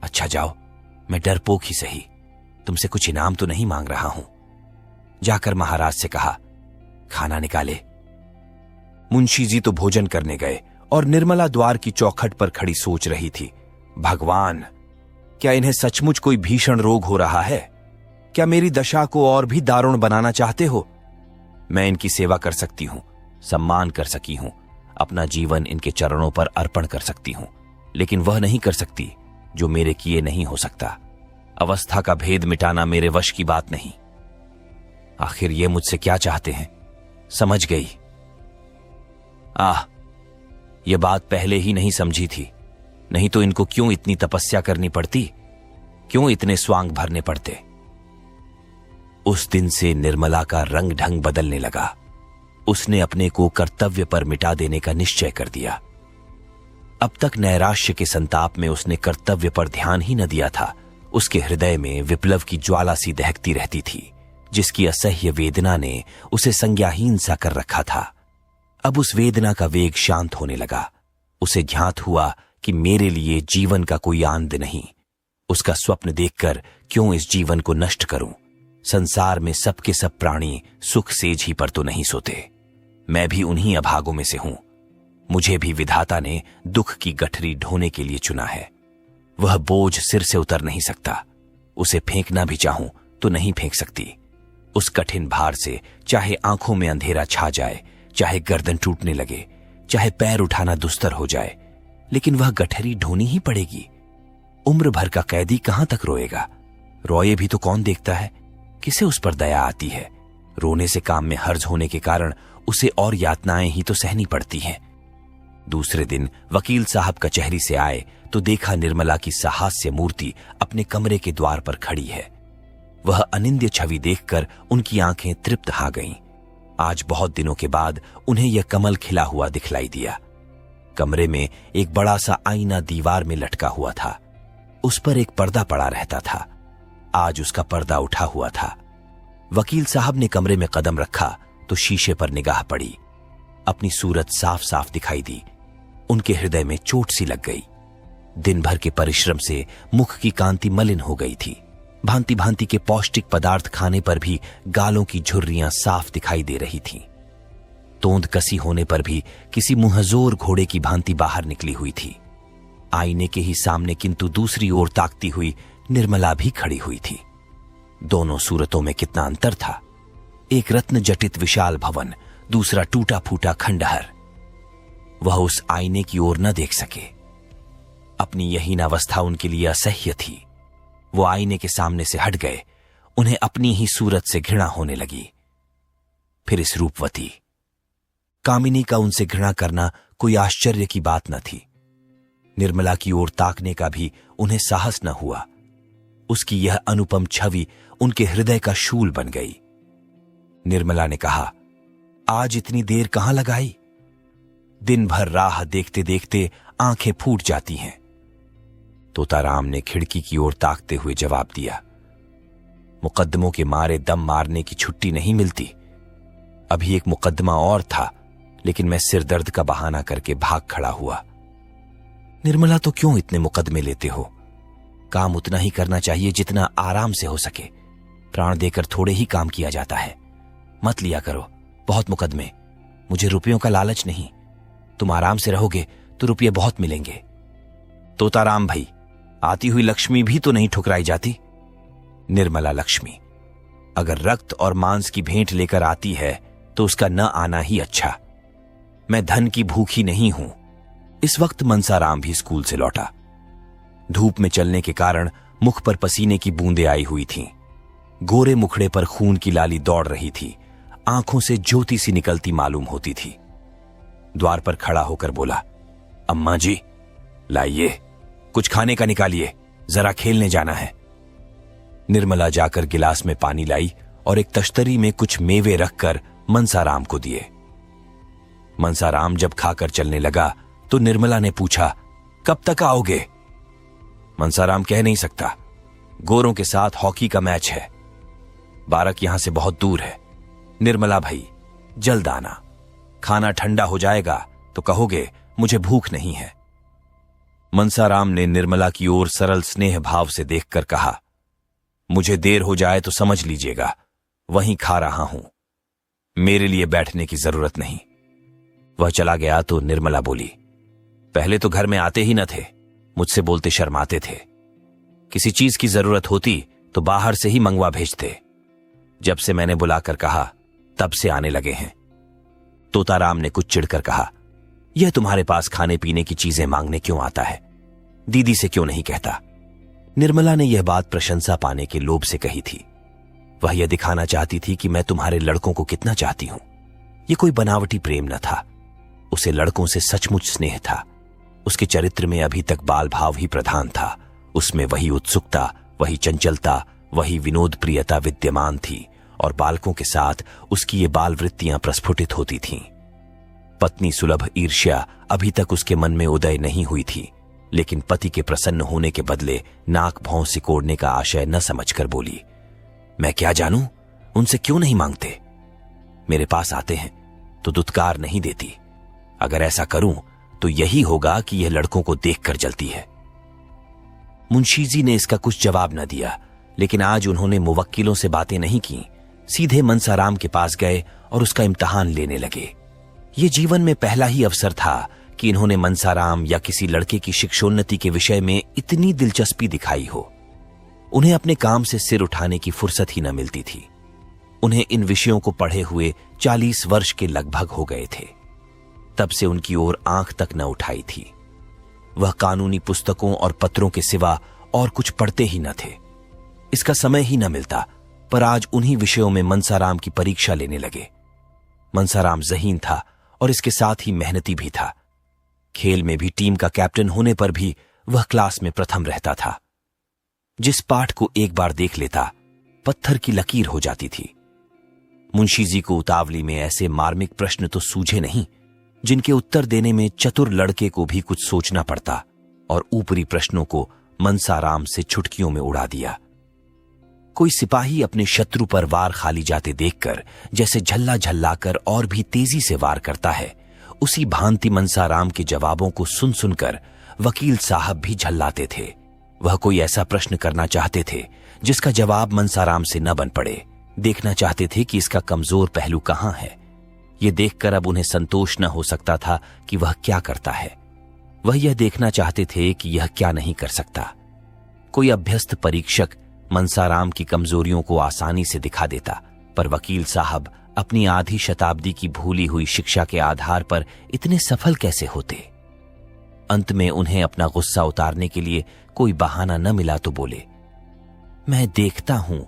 अच्छा जाओ, मैं डरपोक ही सही, तुमसे कुछ इनाम तो नहीं मांग रहा हूं। जाकर महाराज से कहा, खाना निकाले। मुंशी जी तो भोजन करने गए और निर्मला द्वार की चौखट पर खड़ी सोच रही थी, भगवान, क्या इन्हें सचमुच कोई भीषण रोग हो रहा है? क्या मेरी दशा को और भी दारुण बनाना चाहते हो? मैं इनकी सेवा कर सकती हूं, सम्मान कर सकी हूं, अपना जीवन इनके चरणों पर अर्पण कर सकती हूं, लेकिन वह नहीं कर सकती जो मेरे किए नहीं हो सकता। अवस्था का भेद मिटाना मेरे वश की बात नहीं। आखिर ये मुझसे क्या चाहते हैं? समझ गई। ये बात पहले ही नहीं समझी थी, नहीं तो इनको क्यों इतनी तपस्या करनी पड़ती, क्यों इतने स्वांग भरने पड़ते। उस दिन से निर्मला का रंग ढंग बदलने लगा। उसने अपने को कर्तव्य पर मिटा देने का निश्चय कर दिया। अब तक नैराश्य के संताप में उसने कर्तव्य पर ध्यान ही न दिया था। उसके हृदय में विप्लव की ज्वाला सी दहकती रहती थी, जिसकी असह्य वेदना ने उसे संज्ञाहीन सा कर रखा था। अब उस वेदना का वेग शांत होने लगा। उसे ज्ञात हुआ कि मेरे लिए जीवन का कोई आनंद नहीं। उसका स्वप्न देखकर क्यों इस जीवन को नष्ट करूं? संसार में सबके सब प्राणी सुख सेज ही पर तो नहीं सोते। मैं भी उन्हीं अभागों में से हूं। मुझे भी विधाता ने दुख की गठरी ढोने के लिए चुना है। वह बोझ सिर से उतर नहीं सकता। उसे फेंकना भी चाहूं तो नहीं फेंक सकती। उस कठिन भार से चाहे आंखों में अंधेरा छा जाए, चाहे गर्दन टूटने लगे, चाहे पैर उठाना दुस्तर हो जाए, लेकिन वह गठरी ढोनी ही पड़ेगी। उम्र भर का कैदी कहां तक रोएगा? रोए भी तो कौन देखता है? किसे उस पर दया आती है? रोने से काम में हर्ज होने के कारण उसे और यातनाएं ही तो सहनी पड़ती हैं। दूसरे दिन वकील साहब कचहरी से आए तो देखा निर्मला की साहास्य मूर्ति अपने कमरे के द्वार पर खड़ी है। वह अनिंद्य छवि देखकर उनकी आंखें तृप्त हा गईं। आज बहुत दिनों के बाद उन्हें यह कमल खिला हुआ दिखलाई दिया। कमरे में एक बड़ा सा आईना दीवार में लटका हुआ था। उस पर एक पर्दा पड़ा रहता था। आज उसका पर्दा उठा हुआ था। वकील साहब ने कमरे में कदम रखा तो शीशे पर निगाह पड़ी। अपनी सूरत साफ साफ दिखाई दी। उनके हृदय में चोट सी लग गई। दिन भर के परिश्रम से मुख की कांति मलिन हो गई थी। भांति भांति के पौष्टिक पदार्थ खाने पर भी गालों की झुर्रियां साफ दिखाई दे रही थीं। तोंद कसी होने पर भी किसी मुंहजोर घोड़े की भांति बाहर निकली हुई थी। आईने के ही सामने किंतु दूसरी ओर ताकती हुई निर्मला भी खड़ी हुई थी। दोनों सूरतों में कितना अंतर था। एक रत्न जटित विशाल भवन, दूसरा टूटा फूटा खंडहर। वह उस आईने की ओर न देख सके। अपनी यही अवस्था उनके लिए असह्य थी। वो आईने के सामने से हट गए। उन्हें अपनी ही सूरत से घृणा होने लगी। फिर इस रूपवती कामिनी का उनसे घृणा करना कोई आश्चर्य की बात न थी। निर्मला की ओर ताकने का भी उन्हें साहस न हुआ। उसकी यह अनुपम छवि उनके हृदय का शूल बन गई। निर्मला ने कहा, आज इतनी देर कहां लगाई? दिन भर राह देखते देखते आंखें फूट जाती हैं। तोताराम ने खिड़की की ओर ताकते हुए जवाब दिया, मुकद्दमों के मारे दम मारने की छुट्टी नहीं मिलती। अभी एक मुकद्दमा और था, लेकिन मैं सिर दर्द का बहाना करके भाग खड़ा हुआ। निर्मला, तो क्यों इतने मुकद्दमे लेते हो? काम उतना ही करना चाहिए जितना आराम से हो सके। प्राण देकर थोड़े ही काम किया जाता है। मत लिया करो बहुत मुकद्दमे। मुझे रुपयों का लालच नहीं। तुम आराम से रहोगे तो रुपये बहुत मिलेंगे। तोताराम भाई, आती हुई लक्ष्मी भी तो नहीं ठुकराई जाती। निर्मला लक्ष्मी अगर रक्त और मांस की भेंट लेकर आती है तो उसका न आना ही अच्छा। मैं धन की भूखी नहीं हूं। इस वक्त मनसाराम भी स्कूल से लौटा। धूप में चलने के कारण मुख पर पसीने की बूंदें आई हुई थीं। गोरे मुखड़े पर खून की लाली दौड़ रही थी। आंखों से ज्योति सी निकलती मालूम होती थी। द्वार पर खड़ा होकर बोला, अम्मा जी लाइए, कुछ खाने का निकालिए, जरा खेलने जाना है। निर्मला जाकर गिलास में पानी लाई और एक तश्तरी में कुछ मेवे रखकर मनसाराम को दिए। मनसाराम जब खाकर चलने लगा तो निर्मला ने पूछा, कब तक आओगे? मनसाराम कह नहीं सकता। गोरों के साथ हॉकी का मैच है। बारक यहां से बहुत दूर है। निर्मला भाई, जल्द आना। खाना ठंडा हो जाएगा तो कहोगे मुझे भूख नहीं है। मनसाराम ने निर्मला की ओर सरल स्नेह भाव से देखकर कहा, मुझे देर हो जाए तो समझ लीजिएगा, वहीं खा रहा हूं। मेरे लिए बैठने की जरूरत नहीं। वह चला गया तो निर्मला बोली, पहले तो घर में आते ही न थे। मुझसे बोलते शर्माते थे। किसी चीज की जरूरत होती तो बाहर से ही मंगवा भेजते। जब से मैंने बुलाकर कहा तब से आने लगे हैं। तोताराम ने कुछ चिढ़कर कहा, यह तुम्हारे पास खाने पीने की चीजें मांगने क्यों आता है? दीदी से क्यों नहीं कहता? निर्मला ने यह बात प्रशंसा पाने के लोभ से कही थी। वह यह दिखाना चाहती थी कि मैं तुम्हारे लड़कों को कितना चाहती हूं। यह कोई बनावटी प्रेम न था। उसे लड़कों से सचमुच स्नेह था। उसके चरित्र में अभी तक बाल भाव ही प्रधान था। उसमें वही उत्सुकता, वही चंचलता, वही विनोद प्रियता विद्यमान थी और बालकों के साथ उसकी ये बाल वृत्तियां प्रस्फुटित होती थीं। पत्नी सुलभ ईर्ष्या अभी तक उसके मन में उदय नहीं हुई थी, लेकिन पति के प्रसन्न होने के बदले नाक भौं सिकोड़ने का आशय न समझकर बोली, मैं क्या जानूं, उनसे क्यों नहीं मांगते? मेरे पास आते हैं तो दुत्कार नहीं देती। अगर ऐसा करूं तो यही होगा कि यह लड़कों को देखकर जलती है। मुंशी जी ने इसका कुछ जवाब न दिया, लेकिन आज उन्होंने मुवक्किलों से बातें नहीं की। सीधे मनसाराम के पास गए और उसका इम्तिहान लेने लगे। ये जीवन में पहला ही अवसर था कि इन्होंने मनसाराम या किसी लड़के की शिक्षोन्नति के विषय में इतनी दिलचस्पी दिखाई हो। उन्हें अपने काम से सिर उठाने की फुर्सत ही न मिलती थी। उन्हें इन विषयों को पढ़े हुए 40 वर्ष के लगभग हो गए थे। तब से उनकी ओर आंख तक न उठाई थी। वह कानूनी पुस्तकों और पत्रों के सिवा और कुछ पढ़ते ही न थे। इसका समय ही न मिलता, पर आज उन्हीं विषयों में मनसाराम की परीक्षा लेने लगे। मनसाराम ज़हीन था और इसके साथ ही मेहनती भी था। खेल में भी टीम का कैप्टन होने पर भी वह क्लास में प्रथम रहता था। जिस पाठ को एक बार देख लेता, पत्थर की लकीर हो जाती थी। मुंशी जी को उतावली में ऐसे मार्मिक प्रश्न तो सूझे नहीं, जिनके उत्तर देने में चतुर लड़के को भी कुछ सोचना पड़ता, और ऊपरी प्रश्नों को मनसाराम से चुटकियों में उड़ा दिया। कोई सिपाही अपने शत्रु पर वार खाली जाते देखकर जैसे झल्ला झल्लाकर और भी तेजी से वार करता है, उसी भांति मनसाराम के जवाबों को सुन सुनकर वकील साहब भी झल्लाते थे। वह कोई ऐसा प्रश्न करना चाहते थे जिसका जवाब मनसाराम से न बन पड़े। देखना चाहते थे कि इसका कमजोर पहलू कहां है। यह देखकर अब उन्हें संतोष न हो सकता था कि वह क्या करता है। वह यह देखना चाहते थे कि यह क्या नहीं कर सकता। कोई अभ्यस्त परीक्षक मनसाराम की कमजोरियों को आसानी से दिखा देता, पर वकील साहब अपनी आधी शताब्दी की भूली हुई शिक्षा के आधार पर इतने सफल कैसे होते। अंत में उन्हें अपना गुस्सा उतारने के लिए कोई बहाना न मिला तो बोले, मैं देखता हूं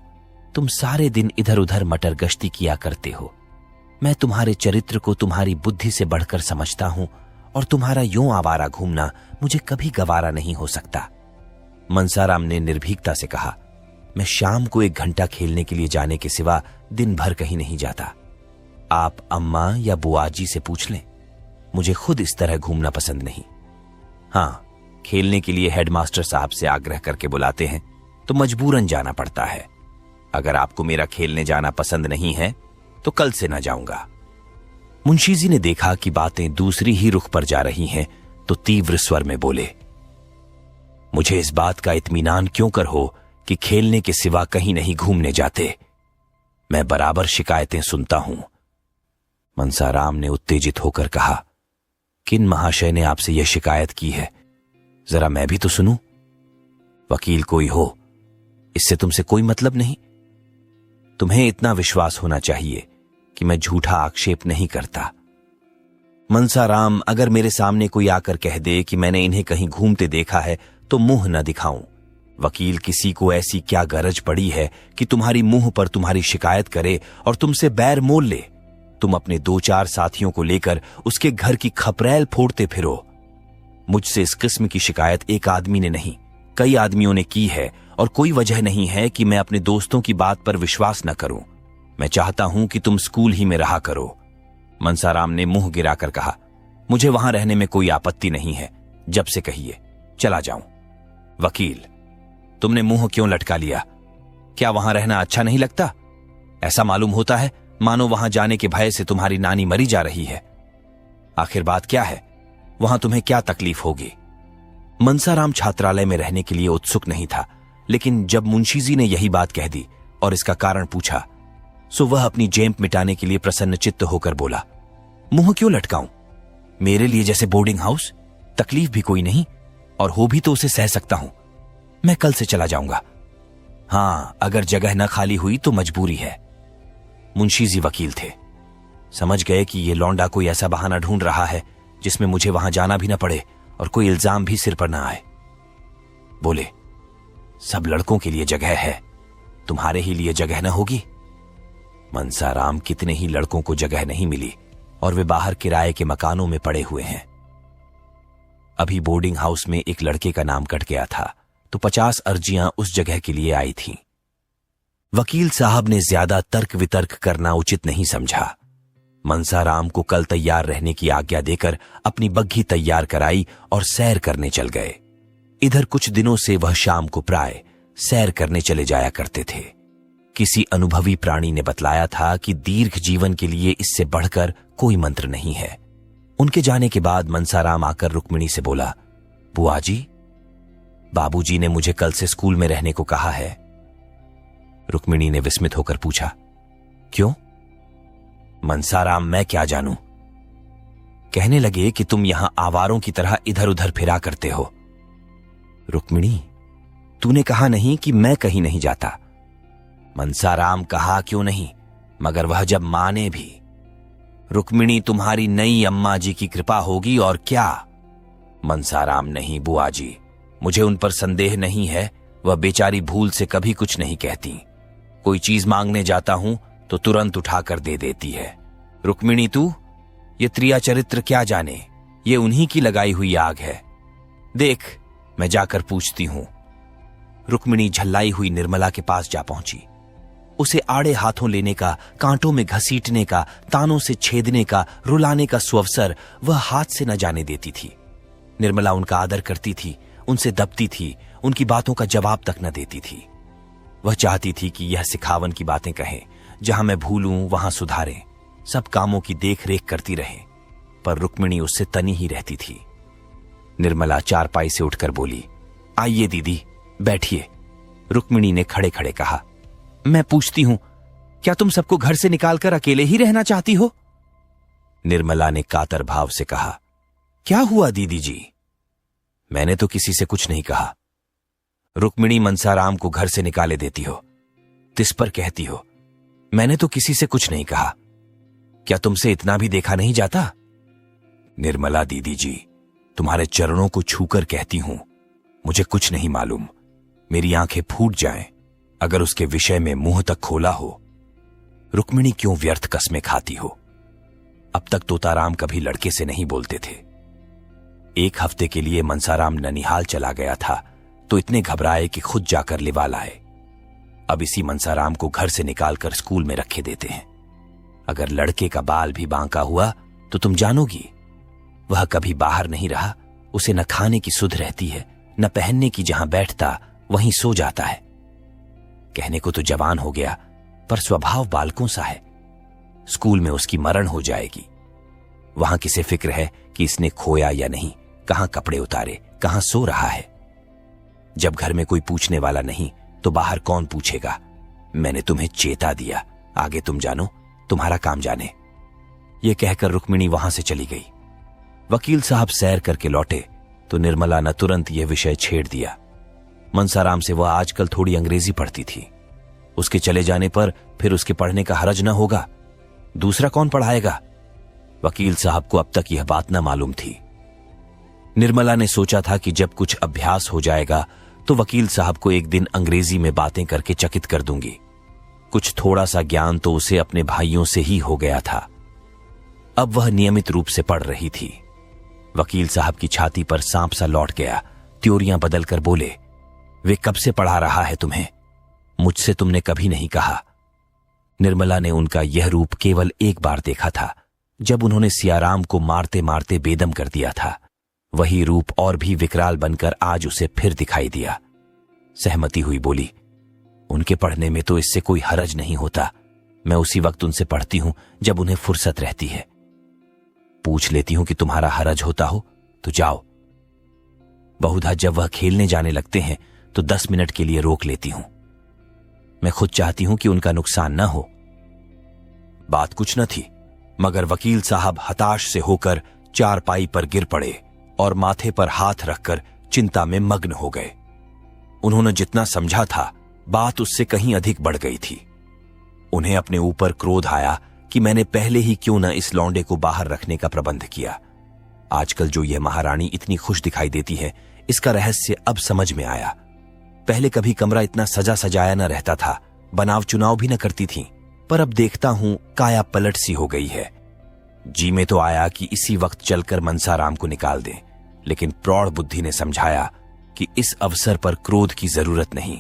तुम सारे दिन इधर उधर मटर गश्ती किया करते हो। मैं तुम्हारे चरित्र को तुम्हारी बुद्धि से बढ़कर समझता हूं और तुम्हारा यूं आवारा घूमना मुझे कभी गवारा नहीं हो सकता। मनसाराम ने निर्भीकता से कहा, मैं शाम को 1 घंटा खेलने के लिए जाने के सिवा दिन भर कहीं नहीं जाता। आप अम्मा या बुआ जी से पूछ लें, मुझे खुद इस तरह घूमना पसंद नहीं। हाँ, खेलने के लिए हेडमास्टर साहब से आग्रह करके बुलाते हैं तो मजबूरन जाना पड़ता है। अगर आपको मेरा खेलने जाना पसंद नहीं है तो कल से न जाऊंगा। मुंशी जी ने देखा कि बातें दूसरी ही रुख पर जा रही हैं तो तीव्र स्वर में बोले, मुझे इस बात का इत्मीनान क्यों कर हो कि खेलने के सिवा कहीं नहीं घूमने जाते। मैं बराबर शिकायतें सुनता हूं। मनसाराम ने उत्तेजित होकर कहा, किन महाशय ने आपसे यह शिकायत की है, जरा मैं भी तो सुनूं। वकील कोई हो, इससे तुमसे कोई मतलब नहीं। तुम्हें इतना विश्वास होना चाहिए कि मैं झूठा आक्षेप नहीं करता। मनसाराम, अगर मेरे सामने कोई आकर कह दे कि मैंने इन्हें कहीं घूमते देखा है तो मुंह न दिखाऊं। वकील, किसी को ऐसी क्या गरज पड़ी है कि तुम्हारी मुंह पर तुम्हारी शिकायत करे और तुमसे बैर मोल ले। तुम अपने 2-4 साथियों को लेकर उसके घर की खपरेल फोड़ते फिरो। मुझसे इस किस्म की शिकायत एक आदमी ने नहीं, कई आदमियों ने की है और कोई वजह नहीं है कि मैं अपने दोस्तों की बात पर विश्वास न करूं। मैं चाहता हूं कि तुम स्कूल ही में रहा करो। मनसाराम ने मुंह गिराकर कहा, मुझे वहां रहने में कोई आपत्ति नहीं है, जब से कहिए चला जाऊं। वकील, तुमने मुंह क्यों लटका लिया? क्या वहां रहना अच्छा नहीं लगता? ऐसा मालूम होता है मानो वहां जाने के भय से तुम्हारी नानी मरी जा रही है। आखिर बात क्या है? वहां तुम्हें क्या तकलीफ होगी? मनसाराम छात्रालय में रहने के लिए उत्सुक नहीं था, लेकिन जब मुंशी जी ने यही बात कह दी और इसका कारण पूछा, सो वह अपनी जेंप मिटाने के लिए प्रसन्न चित्त होकर बोला, मुंह क्यों लटकाऊं? मेरे लिए जैसे बोर्डिंग हाउस, तकलीफ भी कोई नहीं, और हो भी तो उसे सह सकता हूं। मैं कल से चला जाऊंगा। हां, अगर जगह न खाली हुई तो मजबूरी है। मुंशी जी वकील थे, समझ गए कि ये लौंडा कोई ऐसा बहाना ढूंढ रहा है जिसमें मुझे वहां जाना भी न पड़े और कोई इल्जाम भी सिर पर न आए। बोले, सब लड़कों के लिए जगह है, तुम्हारे ही लिए जगह न होगी? मनसाराम, कितने ही लड़कों को जगह नहीं मिली और वे बाहर किराए के मकानों में पड़े हुए हैं। अभी बोर्डिंग हाउस में एक लड़के का नाम कट गया था तो 50 अर्जियां उस जगह के लिए आई थीं। वकील साहब ने ज्यादा तर्क वितर्क करना उचित नहीं समझा। मनसाराम को कल तैयार रहने की आज्ञा देकर अपनी बग्घी तैयार कराई और सैर करने चल गए। इधर कुछ दिनों से वह शाम को प्राय सैर करने चले जाया करते थे। किसी अनुभवी प्राणी ने बतलाया था कि दीर्घ जीवन के लिए इससे बढ़कर कोई मंत्र नहीं है। उनके जाने के बाद मनसाराम आकर रुक्मिणी से बोला, बुआ जी, बाबूजी ने मुझे कल से स्कूल में रहने को कहा है। रुक्मिणी ने विस्मित होकर पूछा, क्यों? मनसाराम, मैं क्या जानूं। कहने लगे कि तुम यहां आवारों की तरह इधर उधर फिरा करते हो। रुक्मिणी, तूने कहा नहीं कि मैं कहीं नहीं जाता। मनसाराम, कहा क्यों नहीं, मगर वह जब माने भी। रुक्मिणी, तुम्हारी नई अम्मा जी की कृपा होगी और क्या। मनसाराम, नहीं बुआ जी, मुझे उन पर संदेह नहीं है, वह बेचारी भूल से कभी कुछ नहीं कहती। कोई चीज मांगने जाता हूं तो तुरंत उठाकर दे देती है। रुक्मिणी, तू ये त्रिया चरित्र क्या जाने, ये उन्हीं की लगाई हुई आग है। देख, मैं जाकर पूछती हूं। रुक्मिणी झल्लाई हुई निर्मला के पास जा पहुंची। उसे आड़े हाथों लेने का, कांटों में घसीटने का, तानों से छेदने का, रुलाने का सुअवसर वह हाथ से न जाने देती थी। निर्मला उनका आदर करती थी, उनसे दबती थी, उनकी बातों का जवाब तक न देती थी। वह चाहती थी कि यह सिखावन की बातें कहे, जहां मैं भूलूं वहां सुधारे, सब कामों की देख रेख करती रहे, पर रुक्मिणी उससे तनी ही रहती थी। निर्मला चारपाई से उठकर बोली, आइए दीदी, बैठिए। रुक्मिणी ने खड़े खड़े कहा, मैं पूछती हूं, क्या तुम सबको घर से निकालकर अकेले ही रहना चाहती हो? निर्मला ने कातर भाव से कहा, क्या हुआ दीदी जी? मैंने तो किसी से कुछ नहीं कहा। रुक्मिणी मनसाराम को घर से निकाले देती हो, तिस पर कहती हो, मैंने तो किसी से कुछ नहीं कहा। क्या तुमसे इतना भी देखा नहीं जाता? निर्मला दीदी जी, तुम्हारे चरणों को छूकर कहती हूं, मुझे कुछ नहीं मालूम। मेरी आंखें फूट जाएं अगर उसके विषय में मुंह तक खोला हो। रुक्मिणी क्यों व्यर्थ कस्में खाती हो? अब तक तोताराम कभी लड़के से नहीं बोलते थे। एक हफ्ते के लिए मनसाराम ननिहाल चला गया था तो इतने घबराए कि खुद जाकर लिवा लाए। अब इसी मनसाराम को घर से निकालकर स्कूल में रखे देते हैं। अगर लड़के का बाल भी बांका हुआ तो तुम जानोगी। वह कभी बाहर नहीं रहा, उसे न खाने की सुध रहती है, न पहनने की। जहां बैठता वहीं सो जाता है। कहने को तो जवान हो गया, पर स्वभाव बालकों सा है। स्कूल में उसकी मरण हो जाएगी। वहां किसे फिक्र है कि इसने खोया या नहीं, कहां कपड़े उतारे, कहां सो रहा है। जब घर में कोई पूछने वाला नहीं तो बाहर कौन पूछेगा? मैंने तुम्हें चेता दिया, आगे तुम जानो, तुम्हारा काम जाने। यह कहकर रुक्मिणी वहां से चली गई। वकील साहब सैर करके लौटे तो निर्मला ने तुरंत यह विषय छेड़ दिया। मनसाराम से वह आजकल थोड़ी अंग्रेजी पढ़ती थी। उसके चले जाने पर फिर उसके पढ़ने का हरज न होगा। दूसरा कौन पढ़ाएगा? वकील साहब को अब तक यह बात न मालूम थी। निर्मला ने सोचा था कि जब कुछ अभ्यास हो जाएगा तो वकील साहब को एक दिन अंग्रेजी में बातें करके चकित कर दूंगी। कुछ थोड़ा सा ज्ञान तो उसे अपने भाइयों से ही हो गया था। अब वह नियमित रूप से पढ़ रही थी। वकील साहब की छाती पर सांप सा लौट गया। त्योरियां बदलकर बोले, वे कब से पढ़ा रहा है तुम्हें? मुझसे तुमने कभी नहीं कहा। निर्मला ने उनका यह रूप केवल एक बार देखा था, जब उन्होंने सियाराम को मारते मारते बेदम कर दिया था। वही रूप और भी विकराल बनकर आज उसे फिर दिखाई दिया। सहमति हुई, बोली, उनके पढ़ने में तो इससे कोई हरज नहीं होता। मैं उसी वक्त उनसे पढ़ती हूं जब उन्हें फुर्सत रहती है। पूछ लेती हूं कि तुम्हारा हरज होता हो तो जाओ। बहुधा जब वह खेलने जाने लगते हैं तो 10 मिनट के लिए रोक लेती हूं। मैं खुद चाहती हूं कि उनका नुकसान न हो। बात कुछ न थी, मगर वकील साहब हताश से होकर चारपाई पर गिर पड़े और माथे पर हाथ रखकर चिंता में मग्न हो गए। उन्होंने जितना समझा था, बात उससे कहीं अधिक बढ़ गई थी। उन्हें अपने ऊपर क्रोध आया कि मैंने पहले ही क्यों न इस लौंडे को बाहर रखने का प्रबंध किया। आजकल जो यह महारानी इतनी खुश दिखाई देती है, इसका रहस्य अब समझ में आया। पहले कभी कमरा इतना सजा सजाया न रहता था, बनाव चुनाव भी न करती थी, पर अब देखता हूं काया पलट सी हो गई है। जी में तो आया कि इसी वक्त चलकर मनसाराम को निकाल दें, लेकिन प्रौढ़ बुद्धि ने समझाया कि इस अवसर पर क्रोध की जरूरत नहीं।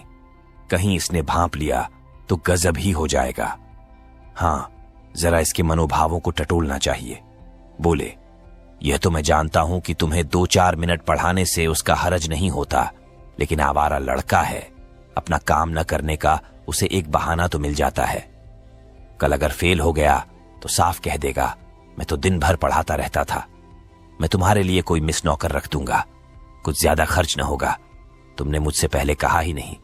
कहीं इसने भांप लिया तो गजब ही हो जाएगा। हां, जरा इसके मनोभावों को टटोलना चाहिए। बोले, यह तो मैं जानता हूं कि तुम्हें 2-4 मिनट पढ़ाने से उसका हरज नहीं होता, लेकिन आवारा लड़का है, अपना काम न करने का उसे एक बहाना तो मिल जाता है। कल अगर फेल हो गया तो साफ कह देगा, मैं तो दिन भर पढ़ाता रहता था। मैं तुम्हारे लिए कोई मिस नौकर रख दूंगा, कुछ ज्यादा खर्च न होगा। तुमने मुझसे पहले कहा ही नहीं।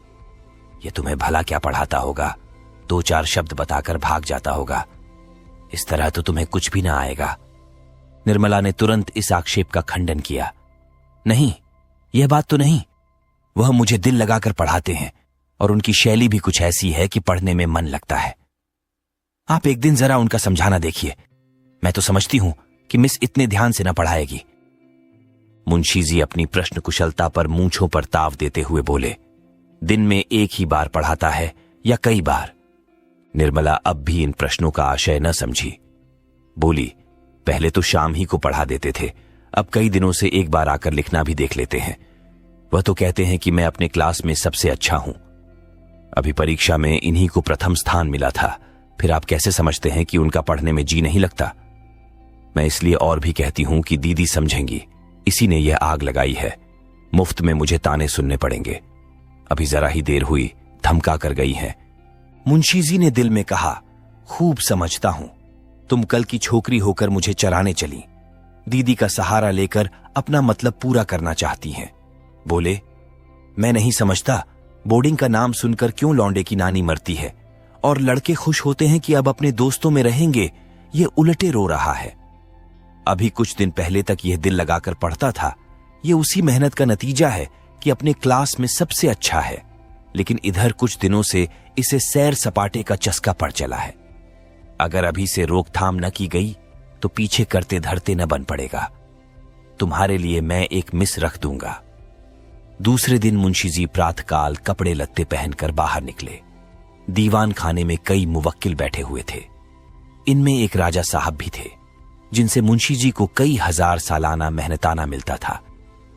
यह तुम्हें भला क्या पढ़ाता होगा, 2-4 शब्द बताकर भाग जाता होगा। इस तरह तो तुम्हें कुछ भी ना आएगा। निर्मला ने तुरंत इस आक्षेप का खंडन किया। नहीं, यह बात तो नहीं। वह मुझे दिल लगाकर पढ़ाते हैं और उनकी शैली भी कुछ ऐसी है कि पढ़ने में मन लगता है। आप एक दिन जरा उनका समझाना देखिए। मैं तो समझती हूं कि मिस इतने ध्यान से न पढ़ाएगी। मुंशी जी अपनी प्रश्न कुशलता पर मूंछों पर ताव देते हुए बोले, दिन में एक ही बार पढ़ाता है या कई बार? निर्मला अब भी इन प्रश्नों का आशय न समझी। बोली, पहले तो शाम ही को पढ़ा देते थे, अब कई दिनों से एक बार आकर लिखना भी देख लेते हैं। वह तो कहते हैं कि मैं अपने क्लास में सबसे अच्छा हूं। अभी परीक्षा में इन्हीं को प्रथम स्थान मिला था। फिर आप कैसे समझते हैं कि उनका पढ़ने में जी नहीं लगता? मैं इसलिए और भी कहती हूं कि दीदी समझेंगी, इसी ने यह आग लगाई है। मुफ्त में मुझे ताने सुनने पड़ेंगे। अभी जरा ही देर हुई, धमका कर गई हैं। मुंशी जी ने दिल में कहा, खूब समझता हूं, तुम कल की छोकरी होकर मुझे चराने चली। दीदी का सहारा लेकर अपना मतलब पूरा करना चाहती हैं। बोले, मैं नहीं समझता बोर्डिंग का नाम सुनकर क्यों लौंडे की नानी मरती है, और लड़के खुश होते हैं कि अब अपने दोस्तों में रहेंगे, ये उलटे रो रहा है। अभी कुछ दिन पहले तक यह दिल लगाकर पढ़ता था। ये उसी मेहनत का नतीजा है कि अपने क्लास में सबसे अच्छा है, लेकिन इधर कुछ दिनों से इसे सैर सपाटे का चस्का पड़ चला है। अगर अभी से रोकथाम न की गई तो पीछे करते धरते न बन पड़ेगा। तुम्हारे लिए मैं एक मिस रख दूंगा। दूसरे दिन मुंशी जी प्रातःकाल कपड़े लत्ते पहनकर बाहर निकले। दीवान खाने में कई मुवक्किल बैठे हुए थे। इनमें एक राजा साहब भी थे, जिनसे मुंशी जी को कई हजार सालाना मेहनताना मिलता था,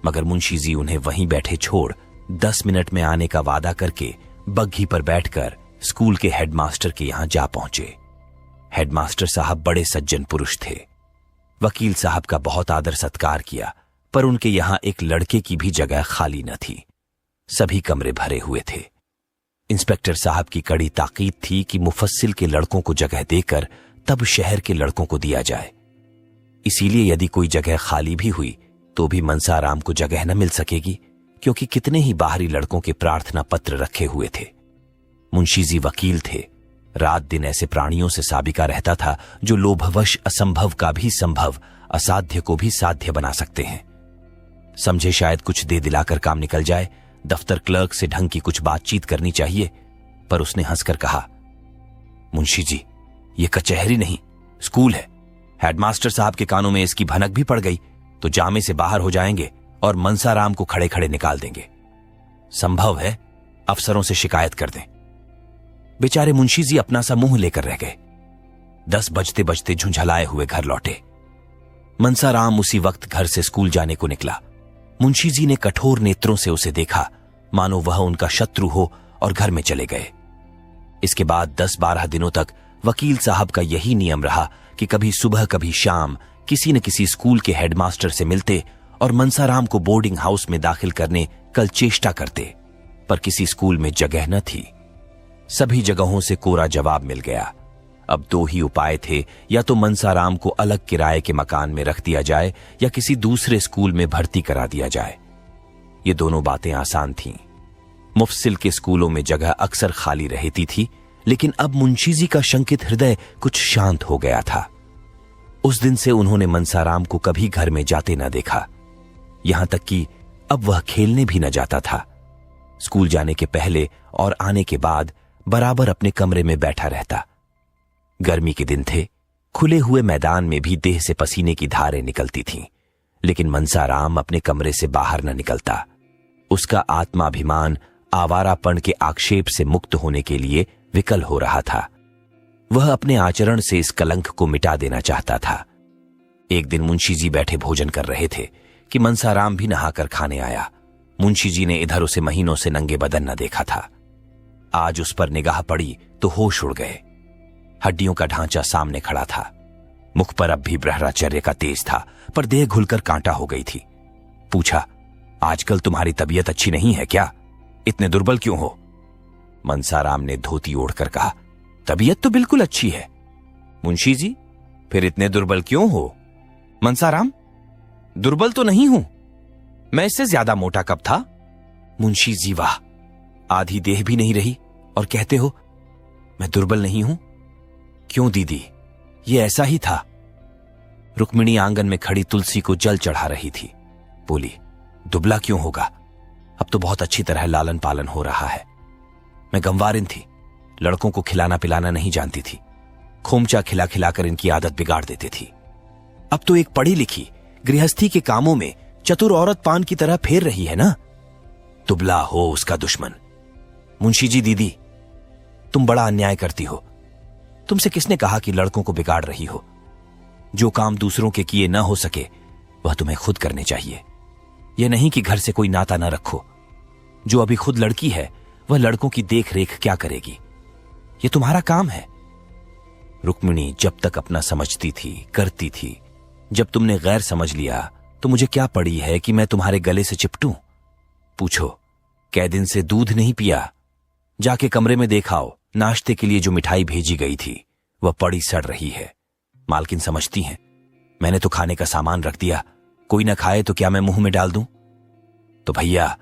मगर मुंशी जी उन्हें वहीं बैठे छोड़ 10 मिनट में आने का वादा करके बग्घी पर बैठकर स्कूल के हेडमास्टर के यहां जा पहुंचे। हेडमास्टर साहब बड़े सज्जन पुरुष थे। वकील साहब का बहुत आदर सत्कार किया, पर उनके यहां एक लड़के की भी जगह खाली न थी। सभी कमरे भरे हुए थे। इंस्पेक्टर साहब की कड़ी ताकीद थी कि मुफस्सिल के लड़कों को जगह देकर तब शहर के लड़कों को दिया जाए। इसीलिए यदि कोई जगह खाली भी हुई तो भी मनसाराम को जगह न मिल सकेगी, क्योंकि कितने ही बाहरी लड़कों के प्रार्थना पत्र रखे हुए थे। मुंशी जी वकील थे। रात दिन ऐसे प्राणियों से साबिका रहता था जो लोभवश असंभव का भी संभव, असाध्य को भी साध्य बना सकते हैं। समझे शायद कुछ दे दिलाकर काम निकल जाए, दफ्तर क्लर्क से ढंग की कुछ बातचीत करनी चाहिए। पर उसने हंसकर कहा, मुंशी जी, ये कचहरी नहीं स्कूल है। हेडमास्टर साहब के कानों में इसकी भनक भी पड़ गई तो जामे से बाहर हो जाएंगे और मनसाराम को खड़े खड़े निकाल देंगे। संभव है अफसरों से शिकायत कर दें। बेचारे मुंशी जी अपना सा मुंह लेकर रह गए। 10 बजते बजते झुंझलाए हुए घर लौटे। मनसाराम उसी वक्त घर से स्कूल जाने को निकला। मुंशी जी ने कठोर नेत्रों से उसे देखा, मानो वह उनका शत्रु हो, और घर में चले गए। इसके बाद 10-12 दिनों तक वकील साहब का यही नियम रहा कि कभी सुबह कभी शाम किसी न किसी स्कूल के हेडमास्टर से मिलते और मनसाराम को बोर्डिंग हाउस में दाखिल करने कल चेष्टा करते, पर किसी स्कूल में जगह न थी। सभी जगहों से कोरा जवाब मिल गया। अब 2 ही उपाय थे, या तो मनसाराम को अलग किराए के मकान में रख दिया जाए या किसी दूसरे स्कूल में भर्ती करा दिया जाए। ये दोनों बातें आसान थीं। मुफस्सिल के स्कूलों में जगह अक्सर खाली रहती थी, लेकिन अब मुंशी जी का शंकित हृदय कुछ शांत हो गया था। उस दिन से उन्होंने मनसाराम को कभी घर में जाते न देखा, यहां तक कि अब वह खेलने भी न जाता था। स्कूल जाने के पहले और आने के बाद बराबर अपने कमरे में बैठा रहता। गर्मी के दिन थे, खुले हुए मैदान में भी देह से पसीने की धारें निकलती थीं, लेकिन मनसाराम अपने कमरे से बाहर न निकलता। उसका आत्माभिमान आवारापन के आक्षेप से मुक्त होने के लिए विकल हो रहा था। वह अपने आचरण से इस कलंक को मिटा देना चाहता था। एक दिन मुंशी जी बैठे भोजन कर रहे थे कि मनसाराम भी नहाकर खाने आया। मुंशी जी ने इधर उसे महीनों से नंगे बदन न देखा था। आज उस पर निगाह पड़ी तो होश उड़ गए। हड्डियों का ढांचा सामने खड़ा था। मुख पर अब भी ब्रह्मचर्य का तेज था, पर देह घुलकर कांटा हो गई थी। पूछा, आजकल तुम्हारी तबीयत अच्छी नहीं है क्या? इतने दुर्बल क्यों हो? मनसाराम ने धोती ओढ़कर कहा, तबीयत तो बिल्कुल अच्छी है। मुंशी जी, फिर इतने दुर्बल क्यों हो? मनसाराम, दुर्बल तो नहीं हूं, मैं इससे ज्यादा मोटा कब था। मुंशी जी, वाह, आधी देह भी नहीं रही और कहते हो मैं दुर्बल नहीं हूं। क्यों दीदी, ये ऐसा ही था। रुक्मिणी आंगन में खड़ी तुलसी को जल चढ़ा रही थी। बोली, दुबला क्यों होगा, अब तो बहुत अच्छी तरह लालन पालन हो रहा है। मैं गंवारिन थी, लड़कों को खिलाना पिलाना नहीं जानती थी। खोमचा खिला खिलाकर इनकी आदत बिगाड़ देती थी। अब तो एक पढ़ी लिखी गृहस्थी के कामों में चतुर औरत पान की तरह फेर रही है ना। दुबला हो उसका दुश्मन। मुंशी जी, दीदी तुम बड़ा अन्याय करती हो। तुमसे किसने कहा कि लड़कों को बिगाड़ रही हो? जो काम दूसरों के किए न हो सके वह तुम्हें खुद करने चाहिए। यह नहीं कि घर से कोई नाता न रखो। जो अभी खुद लड़की है वह लड़कों की देख रेख क्या करेगी? यह तुम्हारा काम है। रुक्मिणी जब तक अपना समझती थी, करती थी। जब तुमने गैर समझ लिया तो मुझे क्या पड़ी है कि मैं तुम्हारे गले से चिपटूं? पूछो, कै दिन से दूध नहीं पिया? जाके कमरे में देखाओ, नाश्ते के लिए जो मिठाई भेजी गई थी वह पड़ी सड़ रही है। मालकिन समझती हैं मैंने तो खाने का सामान रख दिया, कोई ना खाए तो क्या मैं मुंह में डाल दूं? तो भैया,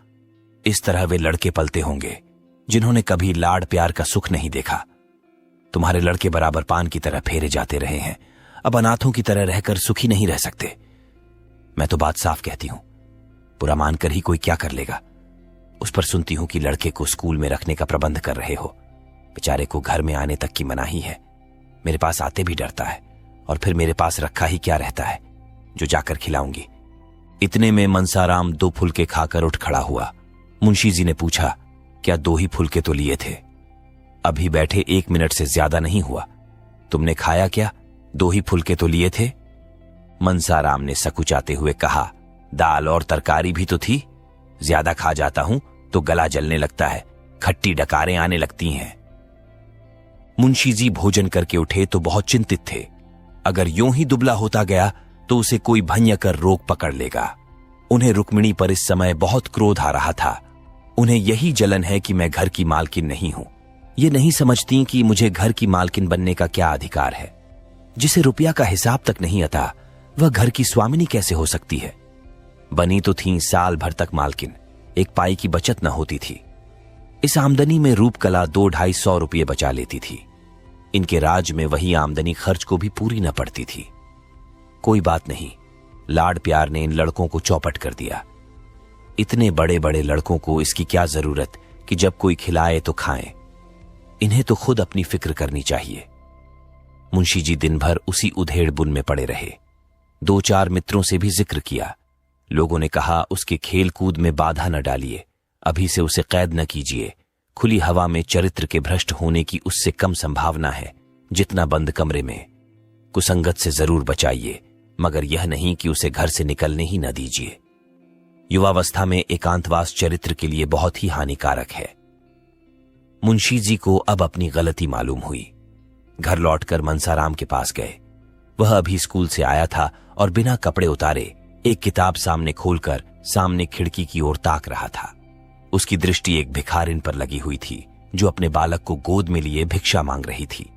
इस तरह वे लड़के पलते होंगे जिन्होंने कभी लाड प्यार का सुख नहीं देखा। तुम्हारे लड़के बराबर पान की तरह फेरे जाते रहे हैं, अब अनाथों की तरह रहकर सुखी नहीं रह सकते। मैं तो बात साफ कहती हूं, बुरा मानकर ही कोई क्या कर लेगा। उस पर सुनती हूं कि लड़के को स्कूल में रखने का प्रबंध कर रहे हो। बेचारे को घर में आने तक की मनाही है, मेरे पास आते भी डरता है, और फिर मेरे पास रखा ही क्या रहता है जो जाकर खिलाऊंगी। इतने में मनसाराम 2 फुलके खाकर उठ खड़ा हुआ। मुंशी जी ने पूछा, क्या 2 ही फुलके तो लिए थे? अभी बैठे 1 मिनट से ज्यादा नहीं हुआ, तुमने खाया क्या? 2 ही फुलके तो लिए थे। मनसाराम ने सकुचाते हुए कहा, दाल और तरकारी भी तो थी, ज्यादा खा जाता हूं तो गला जलने लगता है, खट्टी डकारें आने लगती हैं। मुंशी जी भोजन करके उठे तो बहुत चिंतित थे। अगर यूं ही दुबला होता गया तो उसे कोई भयंकर रोग पकड़ लेगा। उन्हें रुक्मिणी पर इस समय बहुत क्रोध आ रहा था। उन्हें यही जलन है कि मैं घर की मालकिन नहीं हूं। ये नहीं समझती कि मुझे घर की मालकिन बनने का क्या अधिकार है। जिसे रुपया का हिसाब तक नहीं आता, वह घर की स्वामिनी कैसे हो सकती है? बनी तो थी साल भर तक मालकिन, 1 पाई की बचत न होती थी। इस आमदनी में रूपकला 200-250 रुपये बचा लेती थी। इनके राज में वही आमदनी खर्च को भी पूरी न पड़ती थी। कोई बात नहीं, लाड प्यार ने इन लड़कों को चौपट कर दिया। इतने बड़े बड़े लड़कों को इसकी क्या जरूरत कि जब कोई खिलाए तो खाएं। इन्हें तो खुद अपनी फिक्र करनी चाहिए। मुंशी जी दिन भर उसी उधेड़ बुन में पड़े रहे। 2-4 मित्रों से भी जिक्र किया। लोगों ने कहा, उसके खेल कूद में बाधा न डालिए, अभी से उसे कैद न कीजिए। खुली हवा में चरित्र के भ्रष्ट होने की उससे कम संभावना है जितना बंद कमरे में। कुसंगत से जरूर बचाइए, मगर यह नहीं कि उसे घर से निकलने ही न दीजिए। युवावस्था में एकांतवास चरित्र के लिए बहुत ही हानिकारक है। मुंशी जी को अब अपनी गलती मालूम हुई। घर लौटकर मनसाराम के पास गए। वह अभी स्कूल से आया था और बिना कपड़े उतारे एक किताब सामने खोलकर सामने खिड़की की ओर ताक रहा था। उसकी दृष्टि एक भिखारिन पर लगी हुई थी जो अपने बालक को गोद में लिए भिक्षा मांग रही थी।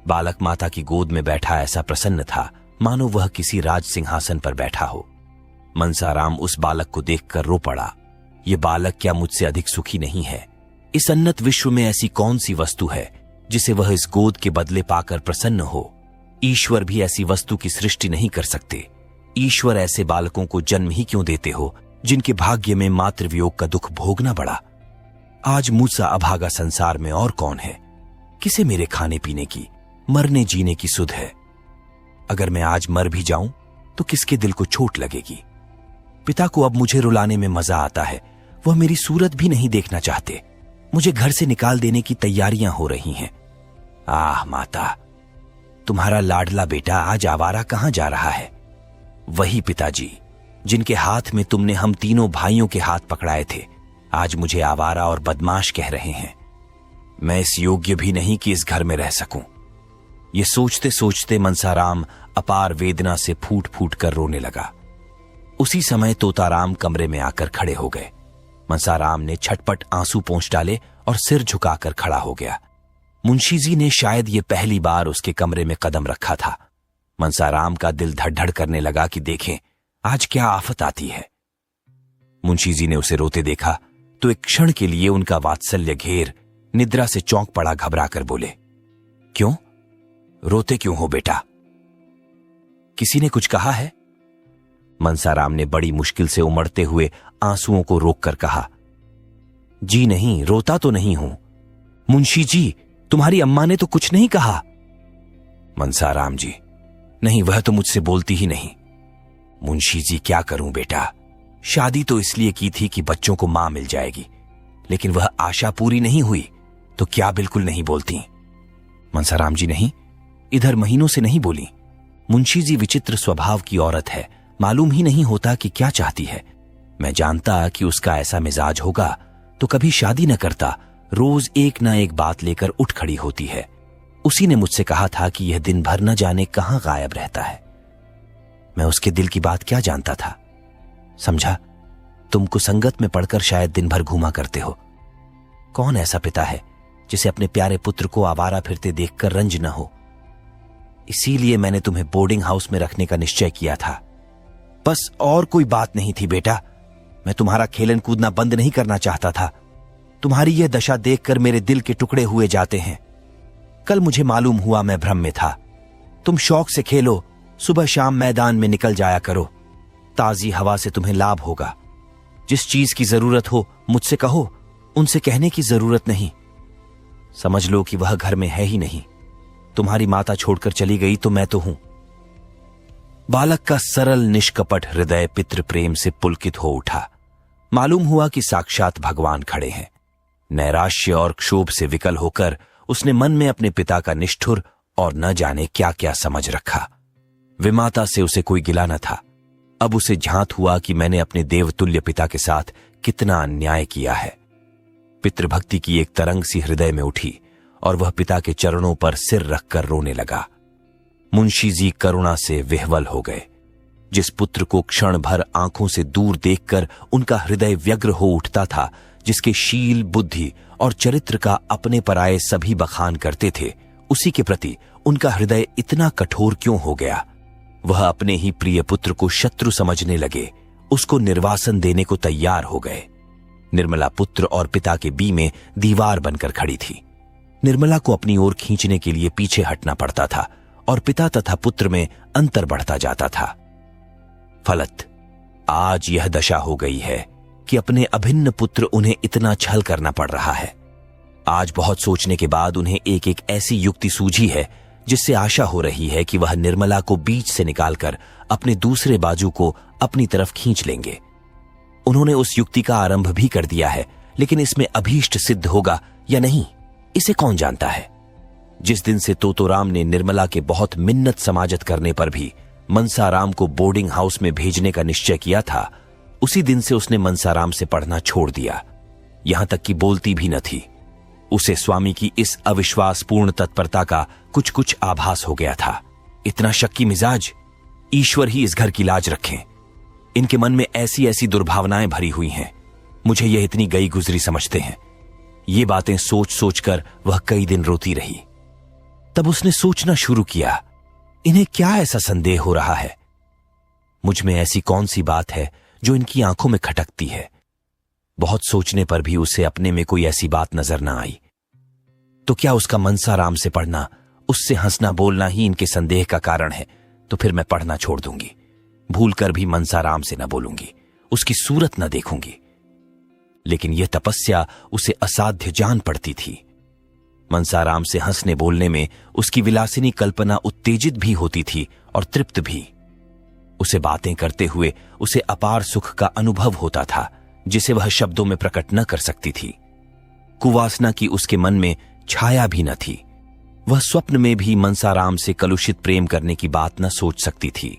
बालक माता की गोद में बैठा ऐसा प्रसन्न था मानो वह किसी राज सिंहासन पर बैठा हो। मनसाराम उस बालक को देखकर रो पड़ा। ये बालक क्या मुझसे अधिक सुखी नहीं है? इस अनंत विश्व में ऐसी कौन सी वस्तु है जिसे वह इस गोद के बदले पाकर प्रसन्न हो? ईश्वर भी ऐसी वस्तु की सृष्टि नहीं कर सकते। ईश्वर ऐसे बालकों को जन्म ही क्यों देते हो जिनके भाग्य में मातृवियोग का दुख भोगना पड़ा? आज मुझसा अभागा संसार में और कौन है? किसे मेरे खाने पीने की, मरने जीने की सुध है? अगर मैं आज मर भी जाऊं तो किसके दिल को चोट लगेगी? पिता को अब मुझे रुलाने में मजा आता है। वह मेरी सूरत भी नहीं देखना चाहते। मुझे घर से निकाल देने की तैयारियां हो रही हैं। आह माता, तुम्हारा लाडला बेटा आज आवारा कहां जा रहा है? वही पिताजी जिनके हाथ में तुमने हम तीनों भाइयों के हाथ पकड़ाए थे, आज मुझे आवारा और बदमाश कह रहे हैं। मैं इस योग्य भी नहीं कि इस घर में रह सकूं। ये सोचते सोचते मनसाराम अपार वेदना से फूट फूट कर रोने लगा। उसी समय तोताराम कमरे में आकर खड़े हो गए। मनसाराम ने छटपट आंसू पोंछ डाले और सिर झुकाकर खड़ा हो गया। मुंशी जी ने शायद ये पहली बार उसके कमरे में कदम रखा था। मनसाराम का दिल धड़-धड़ करने लगा कि देखें आज क्या आफत आती है। मुंशी जी ने उसे रोते देखा तो एक क्षण के लिए उनका वात्सल्य घेर निद्रा से चौंक पड़ा। घबरा कर बोले, क्यों रोते क्यों हो बेटा? किसी ने कुछ कहा है? मनसाराम ने बड़ी मुश्किल से उमड़ते हुए आंसुओं को रोककर कहा, जी नहीं, रोता तो नहीं हूं। मुंशी जी, तुम्हारी अम्मा ने तो कुछ नहीं कहा? मनसाराम जी, नहीं, वह तो मुझसे बोलती ही नहीं। मुंशी जी, क्या करूं बेटा, शादी तो इसलिए की थी कि बच्चों को मां मिल जाएगी, लेकिन वह आशा पूरी नहीं हुई तो क्या बिल्कुल नहीं बोलती? मनसाराम जी, नहीं, इधर महीनों से नहीं बोली। मुंशी जी विचित्र स्वभाव की औरत है, मालूम ही नहीं होता कि क्या चाहती है। मैं जानता कि उसका ऐसा मिजाज होगा तो कभी शादी न करता, रोज एक ना एक बात लेकर उठ खड़ी होती है। उसी ने मुझसे कहा था कि यह दिन भर न जाने कहां गायब रहता है। मैं उसके दिल की बात क्या जानता था? समझा, तुम कुसंगत में पड़कर शायद दिन भर घूमा करते हो। कौन ऐसा पिता है जिसे अपने प्यारे पुत्र को आवारा फिरते देखकर रंज न हो? इसीलिए मैंने तुम्हें बोर्डिंग हाउस में रखने का निश्चय किया था। बस और कोई बात नहीं थी बेटा। मैं तुम्हारा खेलन कूदना बंद नहीं करना चाहता था। तुम्हारी यह दशा देखकर मेरे दिल के टुकड़े हुए जाते हैं। कल मुझे मालूम हुआ मैं भ्रम में था। तुम शौक से खेलो, सुबह शाम मैदान में निकल जाया करो। ताजी हवा से तुम्हें लाभ होगा। जिस चीज की जरूरत हो मुझसे कहो, उनसे कहने की जरूरत नहीं। समझ लो कि वह घर में है ही नहीं। तुम्हारी माता छोड़कर चली गई तो मैं तो हूं। बालक का सरल निष्कपट हृदय पितृ प्रेम से पुलकित हो उठा। मालूम हुआ कि साक्षात भगवान खड़े हैं। नैराश्य और क्षोभ से विकल होकर उसने मन में अपने पिता का निष्ठुर और न जाने क्या क्या समझ रखा। विमाता से उसे कोई गिला न था। अब उसे झांत हुआ कि मैंने अपने देवतुल्य पिता के साथ कितना अन्याय किया है। पितृभक्ति की एक तरंग सी हृदय में उठी और वह पिता के चरणों पर सिर रखकर रोने लगा। मुंशी जी करुणा से विह्वल हो गए। जिस पुत्र को क्षण भर आंखों से दूर देखकर उनका हृदय व्यग्र हो उठता था, जिसके शील, बुद्धि और चरित्र का अपने पराये सभी बखान करते थे, उसी के प्रति उनका हृदय इतना कठोर क्यों हो गया? वह अपने ही प्रिय पुत्र को शत्रु समझने लगे, उसको निर्वासन देने को तैयार हो गए। निर्मला पुत्र और पिता के बीच में दीवार बनकर खड़ी थी। निर्मला को अपनी ओर खींचने के लिए पीछे हटना पड़ता था और पिता तथा पुत्र में अंतर बढ़ता जाता था। फलत आज यह दशा हो गई है कि अपने अभिन्न पुत्र उन्हें इतना छल करना पड़ रहा है। आज बहुत सोचने के बाद उन्हें एक एक ऐसी युक्ति सूझी है जिससे आशा हो रही है कि वह निर्मला को बीच से निकालकर अपने दूसरे बाजू को अपनी तरफ खींच लेंगे। उन्होंने उस युक्ति का आरंभ भी कर दिया है, लेकिन इसमें अभीष्ट सिद्ध होगा या नहीं, इसे कौन जानता है। जिस दिन से तोतोराम ने निर्मला के बहुत मिन्नत समाजत करने पर भी मनसाराम को बोर्डिंग हाउस में भेजने का निश्चय किया था, उसी दिन से उसने मनसाराम से पढ़ना छोड़ दिया। यहां तक कि बोलती भी न थी। उसे स्वामी की इस अविश्वासपूर्ण तत्परता का कुछ कुछ आभास हो गया था। इतना शक्की मिजाज, ईश्वर ही इस घर की लाज रखें। इनके मन में ऐसी ऐसी दुर्भावनाएं भरी हुई हैं। मुझे यह इतनी गई गुजरी समझते हैं। ये बातें सोच सोचकर वह कई दिन रोती रही। तब उसने सोचना शुरू किया, इन्हें क्या ऐसा संदेह हो रहा है? मुझ में ऐसी कौन सी बात है जो इनकी आंखों में खटकती है? बहुत सोचने पर भी उसे अपने में कोई ऐसी बात नजर ना आई। तो क्या उसका मनसाराम से पढ़ना, उससे हंसना बोलना ही इनके संदेह का कारण है? तो फिर मैं पढ़ना छोड़ दूंगी। भूलकर भी मनसाराम से न बोलूंगी, उसकी सूरत न देखूंगी। लेकिन यह तपस्या उसे असाध्य जान पड़ती थी। मनसाराम से हंसने बोलने में उसकी विलासिनी कल्पना उत्तेजित भी होती थी और तृप्त भी। उसे बातें करते हुए उसे अपार सुख का अनुभव होता था, जिसे वह शब्दों में प्रकट न कर सकती थी। कुवासना की उसके मन में छाया भी न थी। वह स्वप्न में भी मनसाराम से कलुषित प्रेम करने की बात न सोच सकती थी।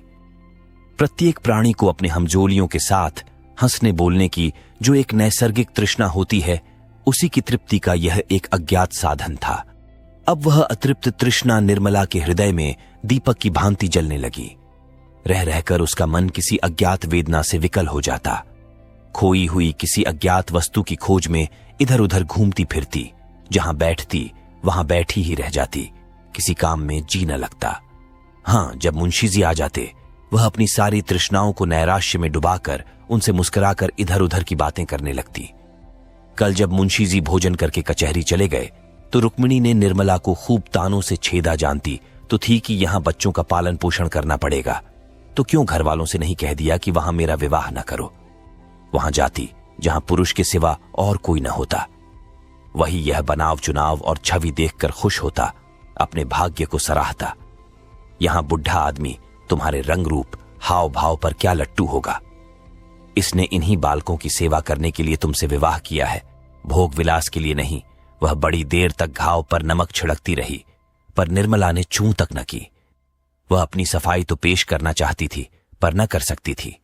प्रत्येक प्राणी को अपने हमजोलियों के साथ हंसने बोलने की जो एक नैसर्गिक तृष्णा होती है, उसी की तृप्ति का यह एक अज्ञात साधन था। अब वह अतृप्त तृष्णा निर्मला के हृदय में दीपक की भांति जलने लगी। रह रहकर उसका मन किसी अज्ञात वेदना से विकल हो जाता। खोई हुई किसी अज्ञात वस्तु की खोज में इधर उधर घूमती फिरती, जहां बैठती वहां बैठी ही रह जाती, किसी काम में जी न लगता। हां, जब मुंशी जी आ जाते, वह अपनी सारी तृष्णाओं को नैराश्य में डुबाकर उनसे मुस्कुराकर इधर उधर की बातें करने लगती। कल जब मुंशी जी भोजन करके कचहरी चले गए तो रुक्मिणी ने निर्मला को खूब तानों से छेदा। जानती तो थी कि यहां बच्चों का पालन पोषण करना पड़ेगा, तो क्यों घर वालों से नहीं कह दिया कि वहां मेरा विवाह न करो। वहां जाती जहां पुरुष के सिवा और कोई न होता। वही यह बनाव चुनाव और छवि देखकर खुश होता, अपने भाग्य को सराहता। यहां बुढ़ा आदमी तुम्हारे रंग रूप हाव भाव पर क्या लट्टू होगा। इसने इन्हीं बालकों की सेवा करने के लिए तुमसे विवाह किया है, भोग विलास के लिए नहीं। वह बड़ी देर तक घाव पर नमक छिड़कती रही, पर निर्मला ने चूं तक न की। वह अपनी सफाई तो पेश करना चाहती थी, पर न कर सकती थी।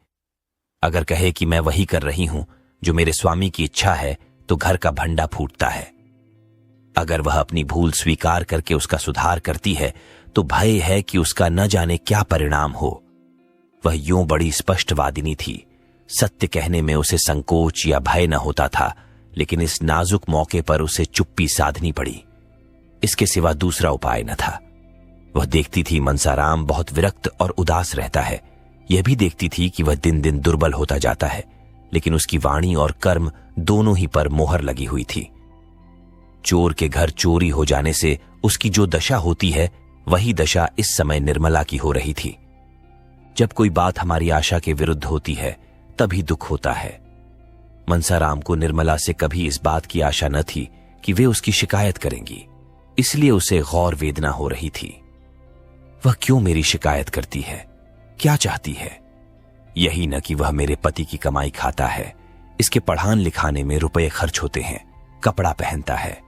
अगर कहे कि मैं वही कर रही हूं जो मेरे स्वामी की इच्छा है, तो घर का भंडा फूटता है। अगर वह अपनी भूल स्वीकार करके उसका सुधार करती है, तो भय है कि उसका न जाने क्या परिणाम हो। वह यूं बड़ी स्पष्टवादिनी थी। सत्य कहने में उसे संकोच या भय न होता था, लेकिन इस नाजुक मौके पर उसे चुप्पी साधनी पड़ी। इसके सिवा दूसरा उपाय न था। वह देखती थी मनसाराम बहुत विरक्त और उदास रहता है। यह भी देखती थी कि वह दिन दिन दुर्बल होता जाता है, लेकिन उसकी वाणी और कर्म दोनों ही पर मोहर लगी हुई थी। चोर के घर चोरी हो जाने से उसकी जो दशा होती है, वही दशा इस समय निर्मला की हो रही थी। जब कोई बात हमारी आशा के विरुद्ध होती है, तभी दुख होता है। मनसाराम को निर्मला से कभी इस बात की आशा न थी कि वे उसकी शिकायत करेंगी, इसलिए उसे गौर वेदना हो रही थी। वह क्यों मेरी शिकायत करती है? क्या चाहती है? यही न कि वह मेरे पति की कमाई खाता है, इसके पढ़ान लिखाने में रुपए खर्च होते हैं, कपड़ा पहनता है।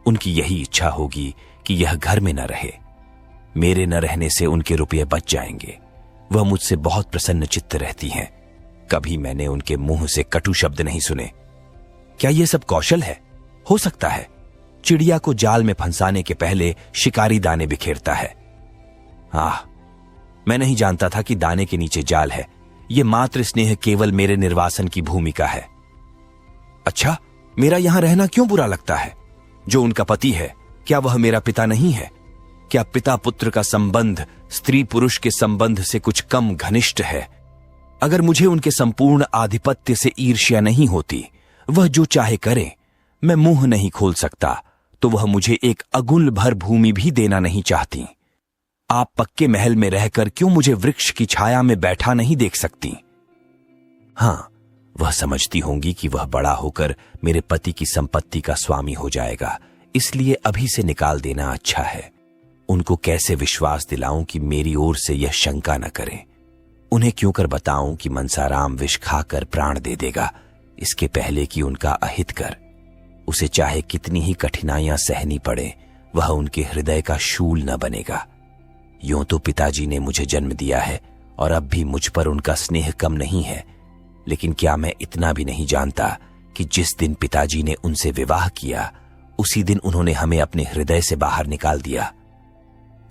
उनकी यही इच्छा होगी कि यह घर में न रहे। मेरे न रहने से उनके रुपये बच जाएंगे। वह मुझसे बहुत प्रसन्न चित्त रहती हैं। कभी मैंने उनके मुंह से कटु शब्द नहीं सुने। क्या यह सब कौशल है? हो सकता है। चिड़िया को जाल में फंसाने के पहले शिकारी दाने बिखेरता है। मैं नहीं जानता था कि दाने के नीचे जाल है। यह मातृ स्नेह केवल मेरे निर्वासन की भूमिका है। अच्छा, मेरा यहां रहना क्यों बुरा लगता है? जो उनका पति है, क्या वह मेरा पिता नहीं है? क्या पिता पुत्र का संबंध स्त्री पुरुष के संबंध से कुछ कम घनिष्ठ है? अगर मुझे उनके संपूर्ण आधिपत्य से ईर्ष्या नहीं होती, वह जो चाहे करे, मैं मुंह नहीं खोल सकता, तो वह मुझे एक अगुल भर भूमि भी देना नहीं चाहती। आप पक्के महल में रहकर क्यों मुझे वृक्ष की छाया में बैठा नहीं देख सकती? हाँ, वह समझती होंगी कि वह बड़ा होकर मेरे पति की संपत्ति का स्वामी हो जाएगा, इसलिए अभी से निकाल देना अच्छा है। उनको कैसे विश्वास दिलाऊं कि मेरी ओर से यह शंका न करें? उन्हें क्यों कर बताऊं कि मनसाराम विष खाकर प्राण दे देगा, इसके पहले कि उनका अहित कर। उसे चाहे कितनी ही कठिनाइयां सहनी पड़े, वह उनके हृदय का शूल न बनेगा। यूं तो पिताजी ने मुझे जन्म दिया है और अब भी मुझ पर उनका स्नेह कम नहीं है, लेकिन क्या मैं इतना भी नहीं जानता कि जिस दिन पिताजी ने उनसे विवाह किया, उसी दिन उन्होंने हमें अपने हृदय से बाहर निकाल दिया।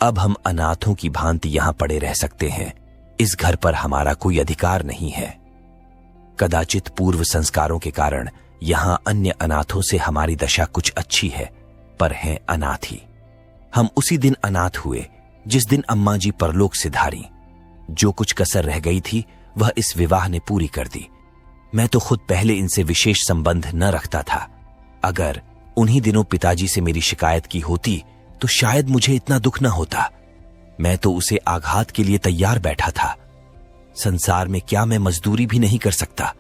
अब हम अनाथों की भांति यहां पड़े रह सकते हैं। इस घर पर हमारा कोई अधिकार नहीं है। कदाचित पूर्व संस्कारों के कारण यहां अन्य अनाथों से हमारी दशा कुछ अच्छी है, पर हैं अनाथ ही। हम उसी दिन अनाथ हुए जिस दिन अम्मा जी परलोक से धारी। जो कुछ कसर रह गई थी, वह इस विवाह ने पूरी कर दी। मैं तो खुद पहले इनसे विशेष संबंध न रखता था। अगर उन्हीं दिनों पिताजी से मेरी शिकायत की होती, तो शायद मुझे इतना दुख न होता। मैं तो उसे आघात के लिए तैयार बैठा था। संसार में क्या मैं मजदूरी भी नहीं कर सकता?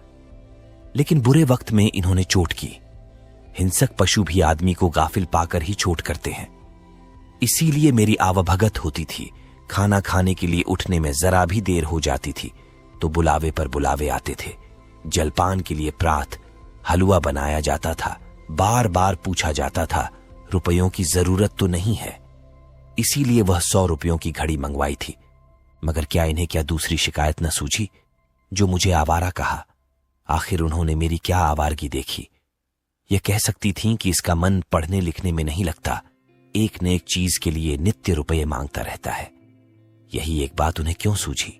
लेकिन बुरे वक्त में इन्होंने चोट की। हिंसक पशु भी आदमी को गाफिल पाकर ही चोट करते हैं। इसीलिए मेरी आवभगत होती थी। खाना खाने के लिए उठने में जरा भी देर हो जाती थी तो बुलावे पर बुलावे आते थे। जलपान के लिए प्रात हलवा बनाया जाता था। बार बार पूछा जाता था, रुपयों की जरूरत तो नहीं है? इसीलिए वह 100 रुपयों की घड़ी मंगवाई थी। मगर क्या दूसरी शिकायत न सूझी? जो मुझे आवारा कहा, आखिर उन्होंने मेरी क्या आवारगी देखी? यह कह सकती थीं कि इसका मन पढ़ने लिखने में नहीं लगता, एक न एक चीज के लिए नित्य रुपये मांगता रहता है। यही एक बात उन्हें क्यों सूझी?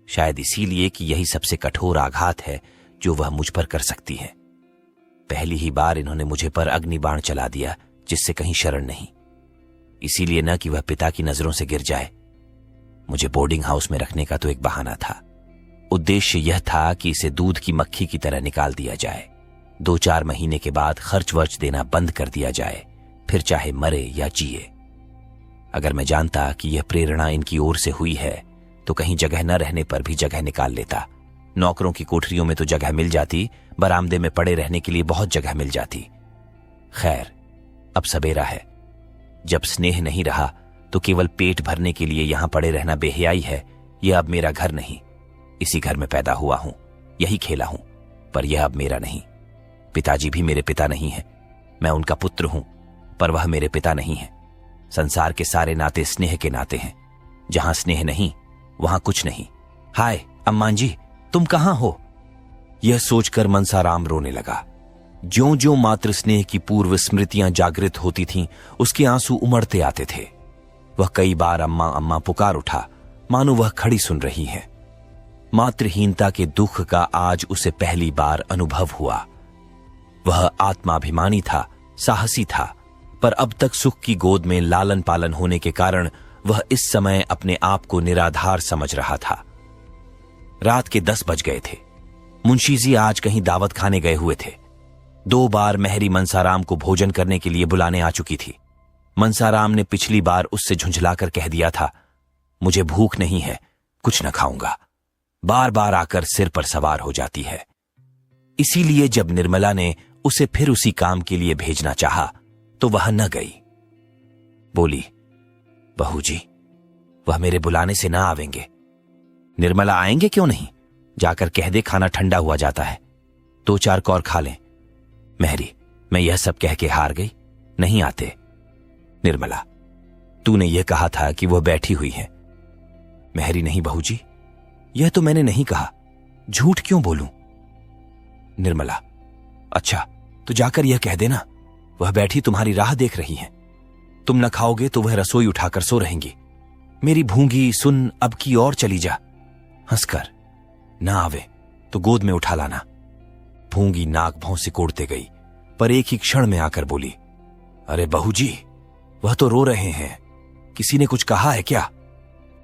शायद इसीलिए कि यही सबसे कठोर आघात है जो वह मुझ पर कर सकती है। पहली ही बार इन्होंने मुझे पर अग्निबाण चला दिया, जिससे कहीं शरण नहीं। इसीलिए न कि वह पिता की नजरों से गिर जाए। मुझे बोर्डिंग हाउस में रखने का तो एक बहाना था। उद्देश्य यह था कि इसे दूध की मक्खी की तरह निकाल दिया जाए। 2-4 महीने के बाद खर्च वर्च देना बंद कर दिया जाए, फिर चाहे मरे या जिए। अगर मैं जानता कि यह प्रेरणा इनकी ओर से हुई है, तो कहीं जगह न रहने पर भी जगह निकाल लेता। नौकरों की कोठरियों में तो जगह मिल जाती, बरामदे में पड़े रहने के लिए बहुत जगह मिल जाती। खैर, अब सवेरा है। जब स्नेह नहीं रहा तो केवल पेट भरने के लिए यहां पड़े रहना बेहयाई है। यह अब मेरा घर नहीं। इसी घर में पैदा हुआ हूं, यही खेला हूं, पर यह अब मेरा नहीं। पिताजी भी मेरे पिता नहीं है। मैं उनका पुत्र हूं, पर वह मेरे पिता नहीं है। संसार के सारे नाते स्नेह के नाते हैं। जहां स्नेह नहीं, वहां कुछ नहीं। हाय अम्मा जी, तुम कहां हो? यह सोचकर मनसाराम रोने लगा। ज्यों ज्यों मातृ स्नेह की पूर्व स्मृतियां जागृत होती थीं, उसके आंसू उमड़ते आते थे। वह कई बार अम्मा अम्मा पुकार उठा, मानो वह खड़ी सुन रही है। मातृहीनता के दुख का आज उसे पहली बार अनुभव हुआ। वह आत्माभिमानी था, साहसी था, पर अब तक सुख की गोद में लालन पालन होने के कारण वह इस समय अपने आप को निराधार समझ रहा था। रात के 10 बज गए थे। मुंशी जी आज कहीं दावत खाने गए हुए थे। 2 बार मेहरी मनसाराम को भोजन करने के लिए बुलाने आ चुकी थी। मनसाराम ने पिछली बार उससे झुंझलाकर कह दिया था, मुझे भूख नहीं है, कुछ न खाऊंगा। बार बार आकर सिर पर सवार हो जाती है। इसीलिए जब निर्मला ने उसे फिर उसी काम के लिए भेजना चाहा तो वह न गई। बोली, बहू जी, वह मेरे बुलाने से ना आवेंगे। निर्मला, आएंगे क्यों नहीं? जाकर कह दे खाना ठंडा हुआ जाता है, 2-4 कौर खा लें। मेहरी, मैं यह सब कह के हार गई, नहीं आते। निर्मला, तूने यह कहा था कि वह बैठी हुई है। मेहरी, नहीं बहू जी, यह तो मैंने नहीं कहा, झूठ क्यों बोलूं? निर्मला, अच्छा तो जाकर यह कह देना, वह बैठी तुम्हारी राह देख रही है। तुम न खाओगे तो वह रसोई उठाकर सो रहेंगी। मेरी भूंगी, सुन, अब की और चली जा। हंसकर, ना आवे तो गोद में उठा लाना। भूंगी नाक भौं सिकोड़ते गई, पर एक ही क्षण में आकर बोली, अरे बहू जी, वह तो रो रहे हैं, किसी ने कुछ कहा है क्या?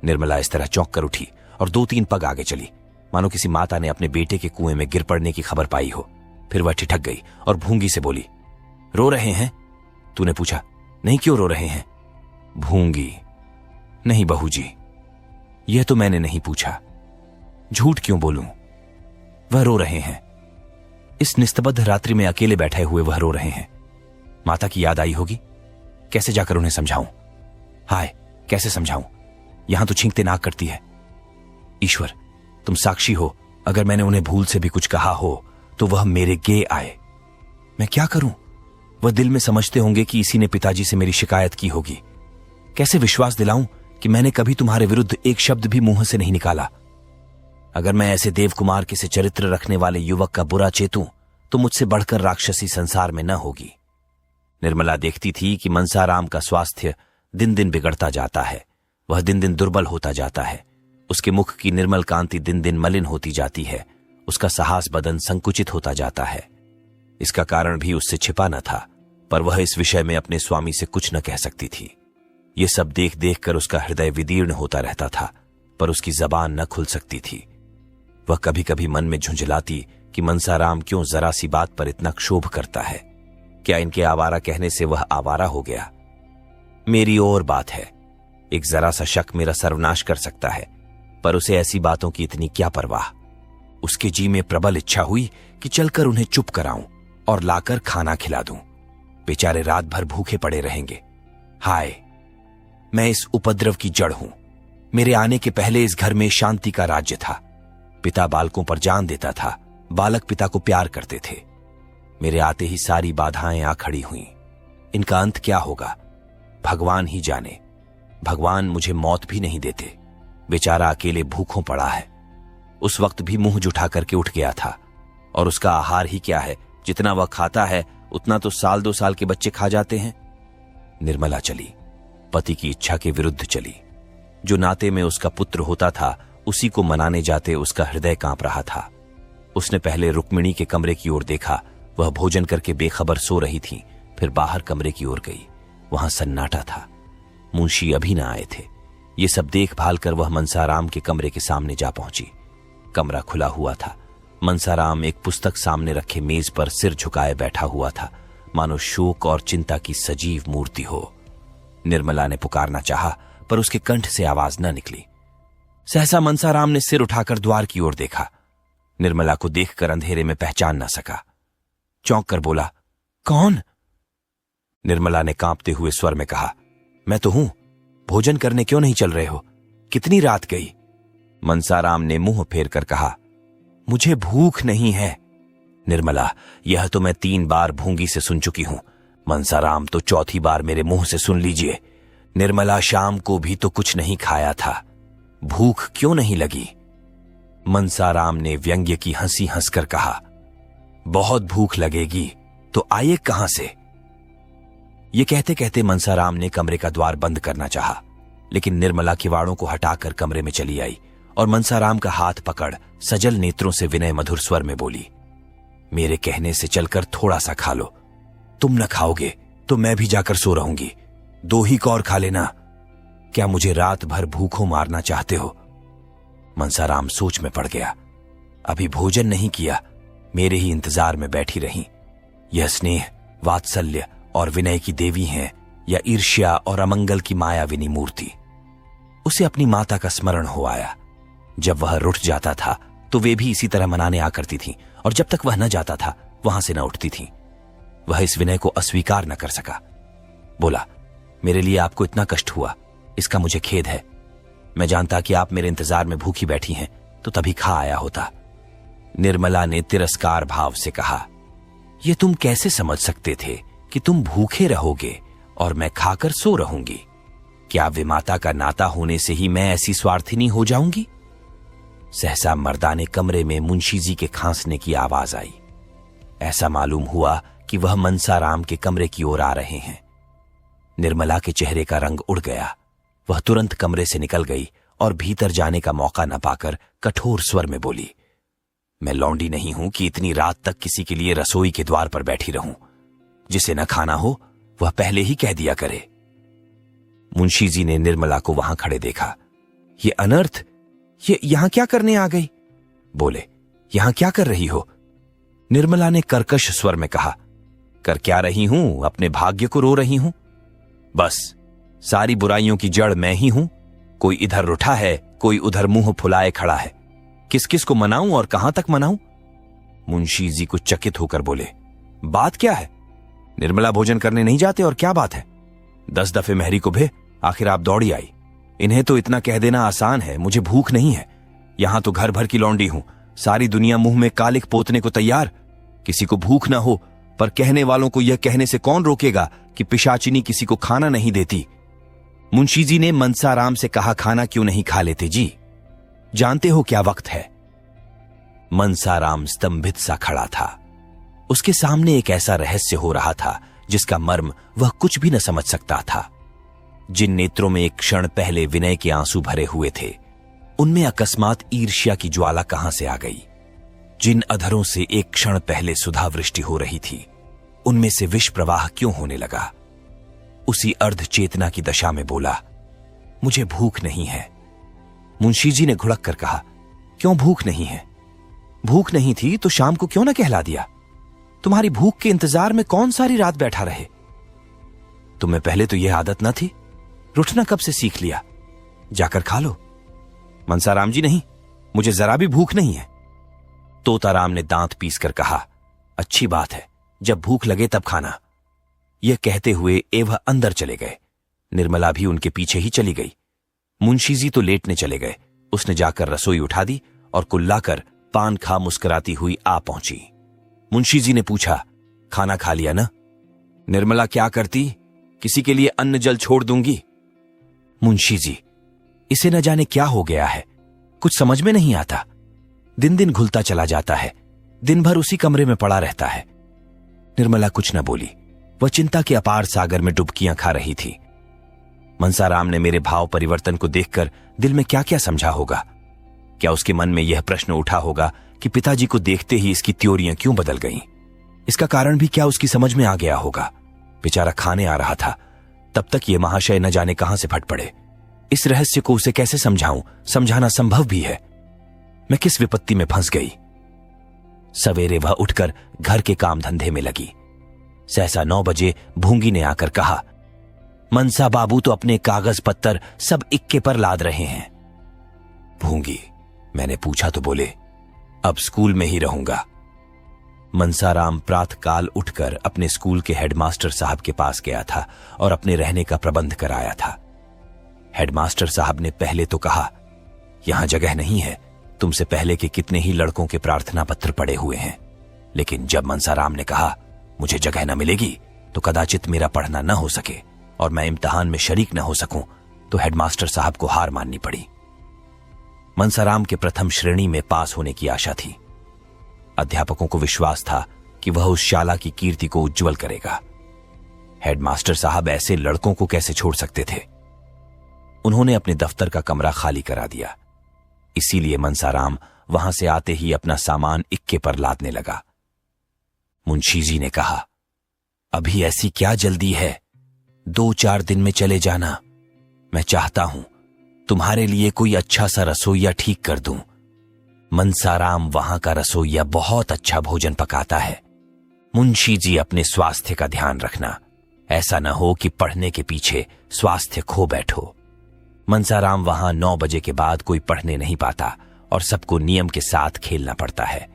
निर्मला इस तरह चौंक कर उठी और 2-3 पग आगे चली, मानो किसी माता ने अपने बेटे के कुएं में गिर पड़ने की खबर पाई हो। फिर वह ठिठक गई और भूंगी से बोली, रो रहे हैं? तूने पूछा, नहीं, क्यों रो रहे हैं? भूंगी, नहीं बहू जी, यह तो मैंने नहीं पूछा, झूठ क्यों बोलूं? वह रो रहे हैं। इस निस्तबद्ध रात्रि में अकेले बैठे हुए वह रो रहे हैं। माता की याद आई होगी, कैसे जाकर उन्हें समझाऊं? हाय, कैसे समझाऊं? यहां तो छींकते नाक करती है। ईश्वर, तुम साक्षी हो, अगर मैंने उन्हें भूल से भी कुछ कहा हो तो वह मेरे गे आए। मैं क्या करूं? वह दिल में समझते होंगे कि इसी ने पिताजी से मेरी शिकायत की होगी। कैसे विश्वास दिलाऊं कि मैंने कभी तुम्हारे विरुद्ध एक शब्द भी मुंह से नहीं निकाला? अगर मैं ऐसे देवकुमार के से चरित्र रखने वाले युवक का बुरा चेतूं तो मुझसे बढ़कर राक्षसी संसार में न होगी। निर्मला देखती थी कि मनसाराम का स्वास्थ्य दिन दिन बिगड़ता जाता है। वह दिन दिन दुर्बल होता जाता है। उसके मुख की निर्मल कांति दिन दिन मलिन होती जाती है। उसका साहस बदन संकुचित होता जाता है। इसका कारण भी उससे छिपा न था, पर वह इस विषय में अपने स्वामी से कुछ न कह सकती थी। ये सब देख देख कर उसका हृदय विदीर्ण होता रहता था, पर उसकी जबान न खुल सकती थी। वह कभी कभी मन में झुंझलाती कि मनसाराम क्यों जरा सी बात पर इतना क्षोभ करता है। क्या इनके आवारा कहने से वह आवारा हो गया? मेरी और बात है, एक जरा सा शक मेरा सर्वनाश कर सकता है, पर उसे ऐसी बातों की इतनी क्या परवाह। उसके जी में प्रबल इच्छा हुई कि चलकर उन्हें चुप कराऊं और लाकर खाना खिला दूं। बेचारे रात भर भूखे पड़े रहेंगे। हाय, मैं इस उपद्रव की जड़ हूं। मेरे आने के पहले इस घर में शांति का राज्य था। पिता बालकों पर जान देता था, बालक पिता को प्यार करते थे। मेरे आते ही सारी बाधाएं आ खड़ी हुईं। इनका अंत क्या होगा भगवान ही जाने। भगवान मुझे मौत भी नहीं देते। बेचारा अकेले भूखों पड़ा है। उस वक्त भी मुंह जुठा करके उठ गया था, और उसका आहार ही क्या है, जितना वह खाता है उतना तो 1-2 साल के बच्चे खा जाते हैं। निर्मला चली, पति की इच्छा के विरुद्ध चली। जो नाते में उसका पुत्र होता था उसी को मनाने जाते उसका हृदय कांप रहा था। उसने पहले रुक्मिणी के कमरे की ओर देखा। वह भोजन करके बेखबर सो रही थी। फिर बाहर कमरे की ओर गई। वहां सन्नाटा था। मुंशी अभी न आए थे। ये सब देखभाल कर वह मनसाराम के कमरे के सामने जा पहुंची। कमरा खुला हुआ था। मनसाराम एक पुस्तक सामने रखे मेज पर सिर झुकाए बैठा हुआ था, मानो शोक और चिंता की सजीव मूर्ति हो। निर्मला ने पुकारना चाहा, पर उसके कंठ से आवाज न निकली। सहसा मनसाराम ने सिर उठाकर द्वार की ओर देखा। निर्मला को देखकर अंधेरे में पहचान न सका। चौंक कर बोला, कौन? निर्मला ने कांपते हुए स्वर में कहा, मैं तो हूं। भोजन करने क्यों नहीं चल रहे हो? कितनी रात गई? मनसाराम ने मुंह फेर कर कहा, मुझे भूख नहीं है। निर्मला, यह तो मैं 3 बार भूंगी से सुन चुकी हूं। मनसाराम तो 4थी बार मेरे मुंह से सुन लीजिए। निर्मला, शाम को भी तो कुछ नहीं खाया था, भूख क्यों नहीं लगी? मनसाराम ने व्यंग्य की हंसी हंसकर कहा, बहुत भूख लगेगी तो आए कहां से? ये कहते कहते मनसाराम ने कमरे का द्वार बंद करना चाहा, लेकिन निर्मला किवाड़ों को हटाकर कमरे में चली आई और मनसाराम का हाथ पकड़ सजल नेत्रों से विनय मधुर स्वर में बोली, मेरे कहने से चलकर थोड़ा सा खा लो। तुम न खाओगे तो मैं भी जाकर सो रहूंगी। 2 ही कौर खा लेना। क्या मुझे रात भर भूखों मारना चाहते हो? मनसाराम सोच में पड़ गया। अभी भोजन नहीं किया, मेरे ही इंतजार में बैठी रहीं। यह स्नेह, वात्सल्य और विनय की देवी हैं या ईर्ष्या और अमंगल की मायाविनी मूर्ति? उसे अपनी माता का स्मरण हो आया। जब वह रुठ जाता था तो वे भी इसी तरह मनाने आ करती थीं, और जब तक वह न जाता था वहां से न उठती थीं। वह इस विनय को अस्वीकार न कर सका। बोला, मेरे लिए आपको इतना कष्ट हुआ, इसका मुझे खेद है। मैं जानता कि आप मेरे इंतजार में भूखी बैठी हैं तो तभी खा आया होता। निर्मला ने तिरस्कार भाव से कहा, यह तुम कैसे समझ सकते थे कि तुम भूखे रहोगे और मैं खाकर सो रहूंगी? क्या विमाता का नाता होने से ही मैं ऐसी स्वार्थिनी हो जाऊंगी? सहसा मर्दाने कमरे में मुंशी जी के खांसने की आवाज आई। ऐसा मालूम हुआ कि वह मनसाराम के कमरे की ओर आ रहे हैं। निर्मला के चेहरे का रंग उड़ गया। वह तुरंत कमरे से निकल गई और भीतर जाने का मौका न पाकर कठोर स्वर में बोली, मैं लौंडी नहीं हूं कि इतनी रात तक किसी के लिए रसोई के द्वार पर बैठी रहूं। जिसे न खाना हो वह पहले ही कह दिया करे। मुंशी जी ने निर्मला को वहां खड़े देखा। ये अनर्थ, ये यहां क्या करने आ गई? बोले, यहां क्या कर रही हो? निर्मला ने कर्कश स्वर में कहा, कर क्या रही हूं? अपने भाग्य को रो रही हूं। बस सारी बुराइयों की जड़ मैं ही हूं। कोई इधर रुठा है, कोई उधर मुंह फुलाए खड़ा है। किस किस को मनाऊं और कहां तक मनाऊं? मुंशी जी कुछ चकित होकर बोले, बात क्या है? निर्मला भोजन करने नहीं जाते और क्या बात है? 10 दफे मेहरी को भे, आखिर आप दौड़ी आई। इन्हें तो इतना कह देना आसान है, मुझे भूख नहीं है। यहां तो घर भर की लौंडी हूं, सारी दुनिया मुंह में कालिक पोतने को तैयार। किसी को भूख ना हो, पर कहने वालों को यह कहने से कौन रोकेगा कि पिशाचिनी किसी को खाना नहीं देती? मुंशी जी ने मनसाराम से कहा, खाना क्यों नहीं खा लेते जी? जानते हो क्या वक्त है? मनसाराम स्तंभित सा खड़ा था। उसके सामने एक ऐसा रहस्य हो रहा था जिसका मर्म वह कुछ भी न समझ सकता था। जिन नेत्रों में एक क्षण पहले विनय के आंसू भरे हुए थे, उनमें अकस्मात ईर्ष्या की ज्वाला कहां से आ गई? जिन अधरों से एक क्षण पहले सुधा वृष्टि हो रही थी, उनमें से विष प्रवाह क्यों होने लगा? उसी अर्ध चेतना की दशा में बोला, मुझे भूख नहीं है। मुंशी जी ने घुड़क कर कहा, क्यों भूख नहीं है? भूख नहीं थी तो शाम को क्यों न कहला दिया? तुम्हारी भूख के इंतजार में कौन सारी रात बैठा रहे? तुम्हें पहले तो यह आदत न थी, रुठना कब से सीख लिया? जाकर खा लो। मनसाराम जी नहीं, मुझे जरा भी भूख नहीं है। तोताराम ने दांत पीस कर कहा, अच्छी बात है, जब भूख लगे तब खाना। यह कहते हुए वह अंदर चले गए। निर्मला भी उनके पीछे ही चली गई। मुंशी जी तो लेटने चले गए। उसने जाकर रसोई उठा दी और कुल्लाकर पान खा मुस्कुराती हुई आ पहुंची। मुंशी जी ने पूछा, खाना खा लिया ना? निर्मला क्या करती, किसी के लिए अन्न जल छोड़ दूंगी? मुंशी जी, इसे न जाने क्या हो गया है, कुछ समझ में नहीं आता। दिन दिन घुलता चला जाता है, दिन भर उसी कमरे में पड़ा रहता है। निर्मला कुछ न बोली। वह चिंता के अपार सागर में डुबकियां खा रही थी। मनसाराम ने मेरे भाव परिवर्तन को देखकर दिल में क्या क्या समझा होगा। क्या उसके मन में यह प्रश्न उठा होगा कि पिताजी को देखते ही इसकी त्योरियां क्यों बदल गईं? इसका कारण भी क्या उसकी समझ में आ गया होगा? बेचारा खाने आ रहा था, तब तक ये महाशय न जाने कहां से फट पड़े। इस रहस्य को उसे कैसे समझाऊं? समझाना संभव भी है। मैं किस विपत्ति में फंस गई? सवेरे वह उठकर घर के काम धंधे में लगी। सहसा 9 बजे भूंगी ने आकर कहा, मनसा बाबू तो अपने कागज पत्तर सब इक्के पर लाद रहे हैं। भूंगी, मैंने पूछा तो बोले, अब स्कूल में ही रहूंगा। मनसाराम प्रातःकाल उठकर अपने स्कूल के हेडमास्टर साहब के पास गया था और अपने रहने का प्रबंध कराया था। हेडमास्टर साहब ने पहले तो कहा, यहां जगह नहीं है, तुमसे पहले के कितने ही लड़कों के प्रार्थना पत्र पड़े हुए हैं। लेकिन जब मनसाराम ने कहा, मुझे जगह न मिलेगी तो कदाचित मेरा पढ़ना न हो सके और मैं इम्तिहान में शरीक न हो सकूं, तो हेडमास्टर साहब को हार माननी पड़ी। मनसाराम के प्रथम श्रेणी में पास होने की आशा थी। अध्यापकों को विश्वास था कि वह उस शाला की कीर्ति को उज्जवल करेगा। हेडमास्टर साहब ऐसे लड़कों को कैसे छोड़ सकते थे? उन्होंने अपने दफ्तर का कमरा खाली करा दिया। इसीलिए मनसाराम वहां से आते ही अपना सामान इक्के पर लादने लगा। मुंशी जी ने कहा, अभी ऐसी क्या जल्दी है? 2-4 दिन में चले जाना। मैं चाहता हूं तुम्हारे लिए कोई अच्छा सा रसोइया ठीक कर दूं। मनसाराम वहां का रसोइया बहुत अच्छा भोजन पकाता है। मुंशी जी अपने स्वास्थ्य का ध्यान रखना, ऐसा न हो कि पढ़ने के पीछे स्वास्थ्य खो बैठो। मनसाराम वहां 9 बजे के बाद कोई पढ़ने नहीं पाता और सबको नियम के साथ खेलना पड़ता है।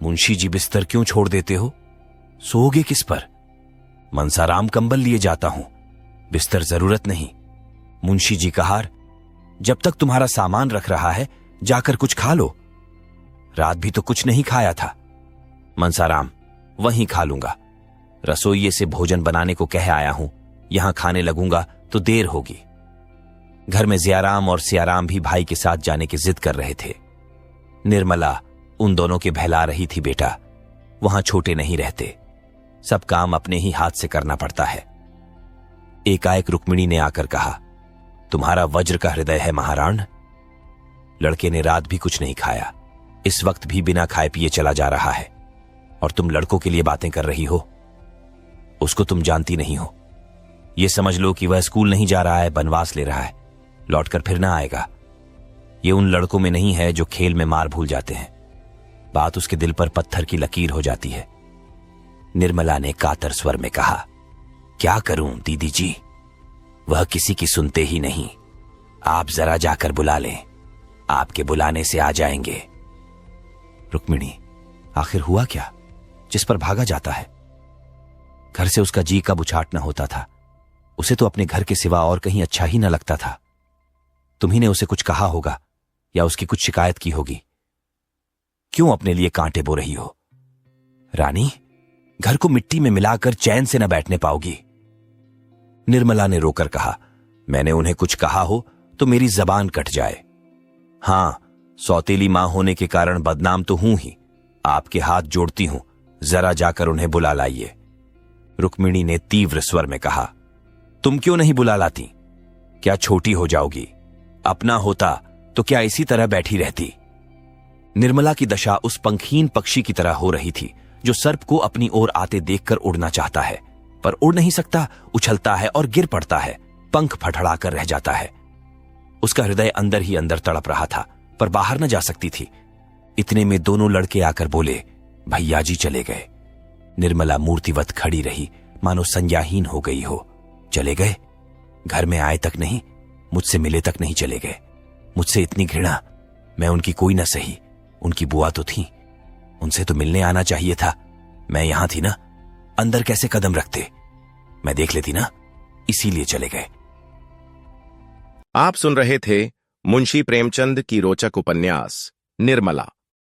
मुंशी जी बिस्तर क्यों छोड़ देते हो? सोओगे किस पर? मनसाराम कंबल लिए जाता हूं, बिस्तर जरूरत नहीं। मुंशी जी कहार, जब तक तुम्हारा सामान रख रहा है जाकर कुछ खा लो। रात भी तो कुछ नहीं खाया था। मनसाराम, वहीं खा लूंगा। रसोइये से भोजन बनाने को कह आया हूं, यहां खाने लगूंगा तो देर होगी। घर में जियाराम और सियाराम भी भाई के साथ जाने की जिद कर रहे थे। निर्मला उन दोनों के बहला रही थी, बेटा वहां छोटे नहीं रहते, सब काम अपने ही हाथ से करना पड़ता है। एकाएक रुक्मिणी ने आकर कहा, तुम्हारा वज्र का हृदय है महाराण। लड़के ने रात भी कुछ नहीं खाया, इस वक्त भी बिना खाए पिए चला जा रहा है और तुम लड़कों के लिए बातें कर रही हो। उसको तुम जानती नहीं हो। यह समझ लो कि वह स्कूल नहीं जा रहा है, बनवास ले रहा है, लौटकर फिर ना आएगा। ये उन लड़कों में नहीं है जो खेल में मार भूल जाते हैं। बात उसके दिल पर पत्थर की लकीर हो जाती है। निर्मला ने कातर स्वर में कहा, क्या करूं दीदी जी, वह किसी की सुनते ही नहीं। आप जरा जाकर बुला लें, आपके बुलाने से आ जाएंगे। रुक्मिणी, आखिर हुआ क्या जिस पर भागा जाता है? घर से उसका जी कब उछाट न होता था। उसे तो अपने घर के सिवा और कहीं अच्छा ही न लगता था। तुम्ही ने उसे कुछ कहा होगा या उसकी कुछ शिकायत की होगी। क्यों अपने लिए कांटे बो रही हो? रानी, घर को मिट्टी में मिलाकर चैन से न बैठने पाओगी। निर्मला ने रोकर कहा, मैंने उन्हें कुछ कहा हो तो मेरी जबान कट जाए। हां, सौतेली मां होने के कारण बदनाम तो हूं ही। आपके हाथ जोड़ती हूं, जरा जाकर उन्हें बुला लाइए। रुक्मिणी ने तीव्र स्वर में कहा, तुम क्यों नहीं बुला लाती? क्या छोटी हो जाओगी? अपना होता तो क्या इसी तरह बैठी रहती? निर्मला की दशा उस पंखहीन पक्षी की तरह हो रही थी जो सर्प को अपनी ओर आते देखकर उड़ना चाहता है, पर उड़ नहीं सकता, उछलता है और गिर पड़ता है, पंख फड़फड़ाकर रह जाता है। उसका हृदय अंदर ही अंदर तड़प रहा था, पर बाहर न जा सकती थी। इतने में दोनों लड़के आकर बोले, भैया जी चले गए। निर्मला मूर्तिवत खड़ी रही, मानो संज्ञाहीन हो गई हो। चले गए? घर में आए तक नहीं, मुझसे मिले तक नहीं चले गए। मुझसे इतनी घृणा, मैं उनकी कोई न सही। उनकी बुआ तो थी, उनसे तो मिलने आना चाहिए था। मैं यहां थी ना, अंदर कैसे कदम रखते? मैं देख लेती ना, इसीलिए चले गए। आप सुन रहे थे मुंशी प्रेमचंद की रोचक उपन्यास निर्मला।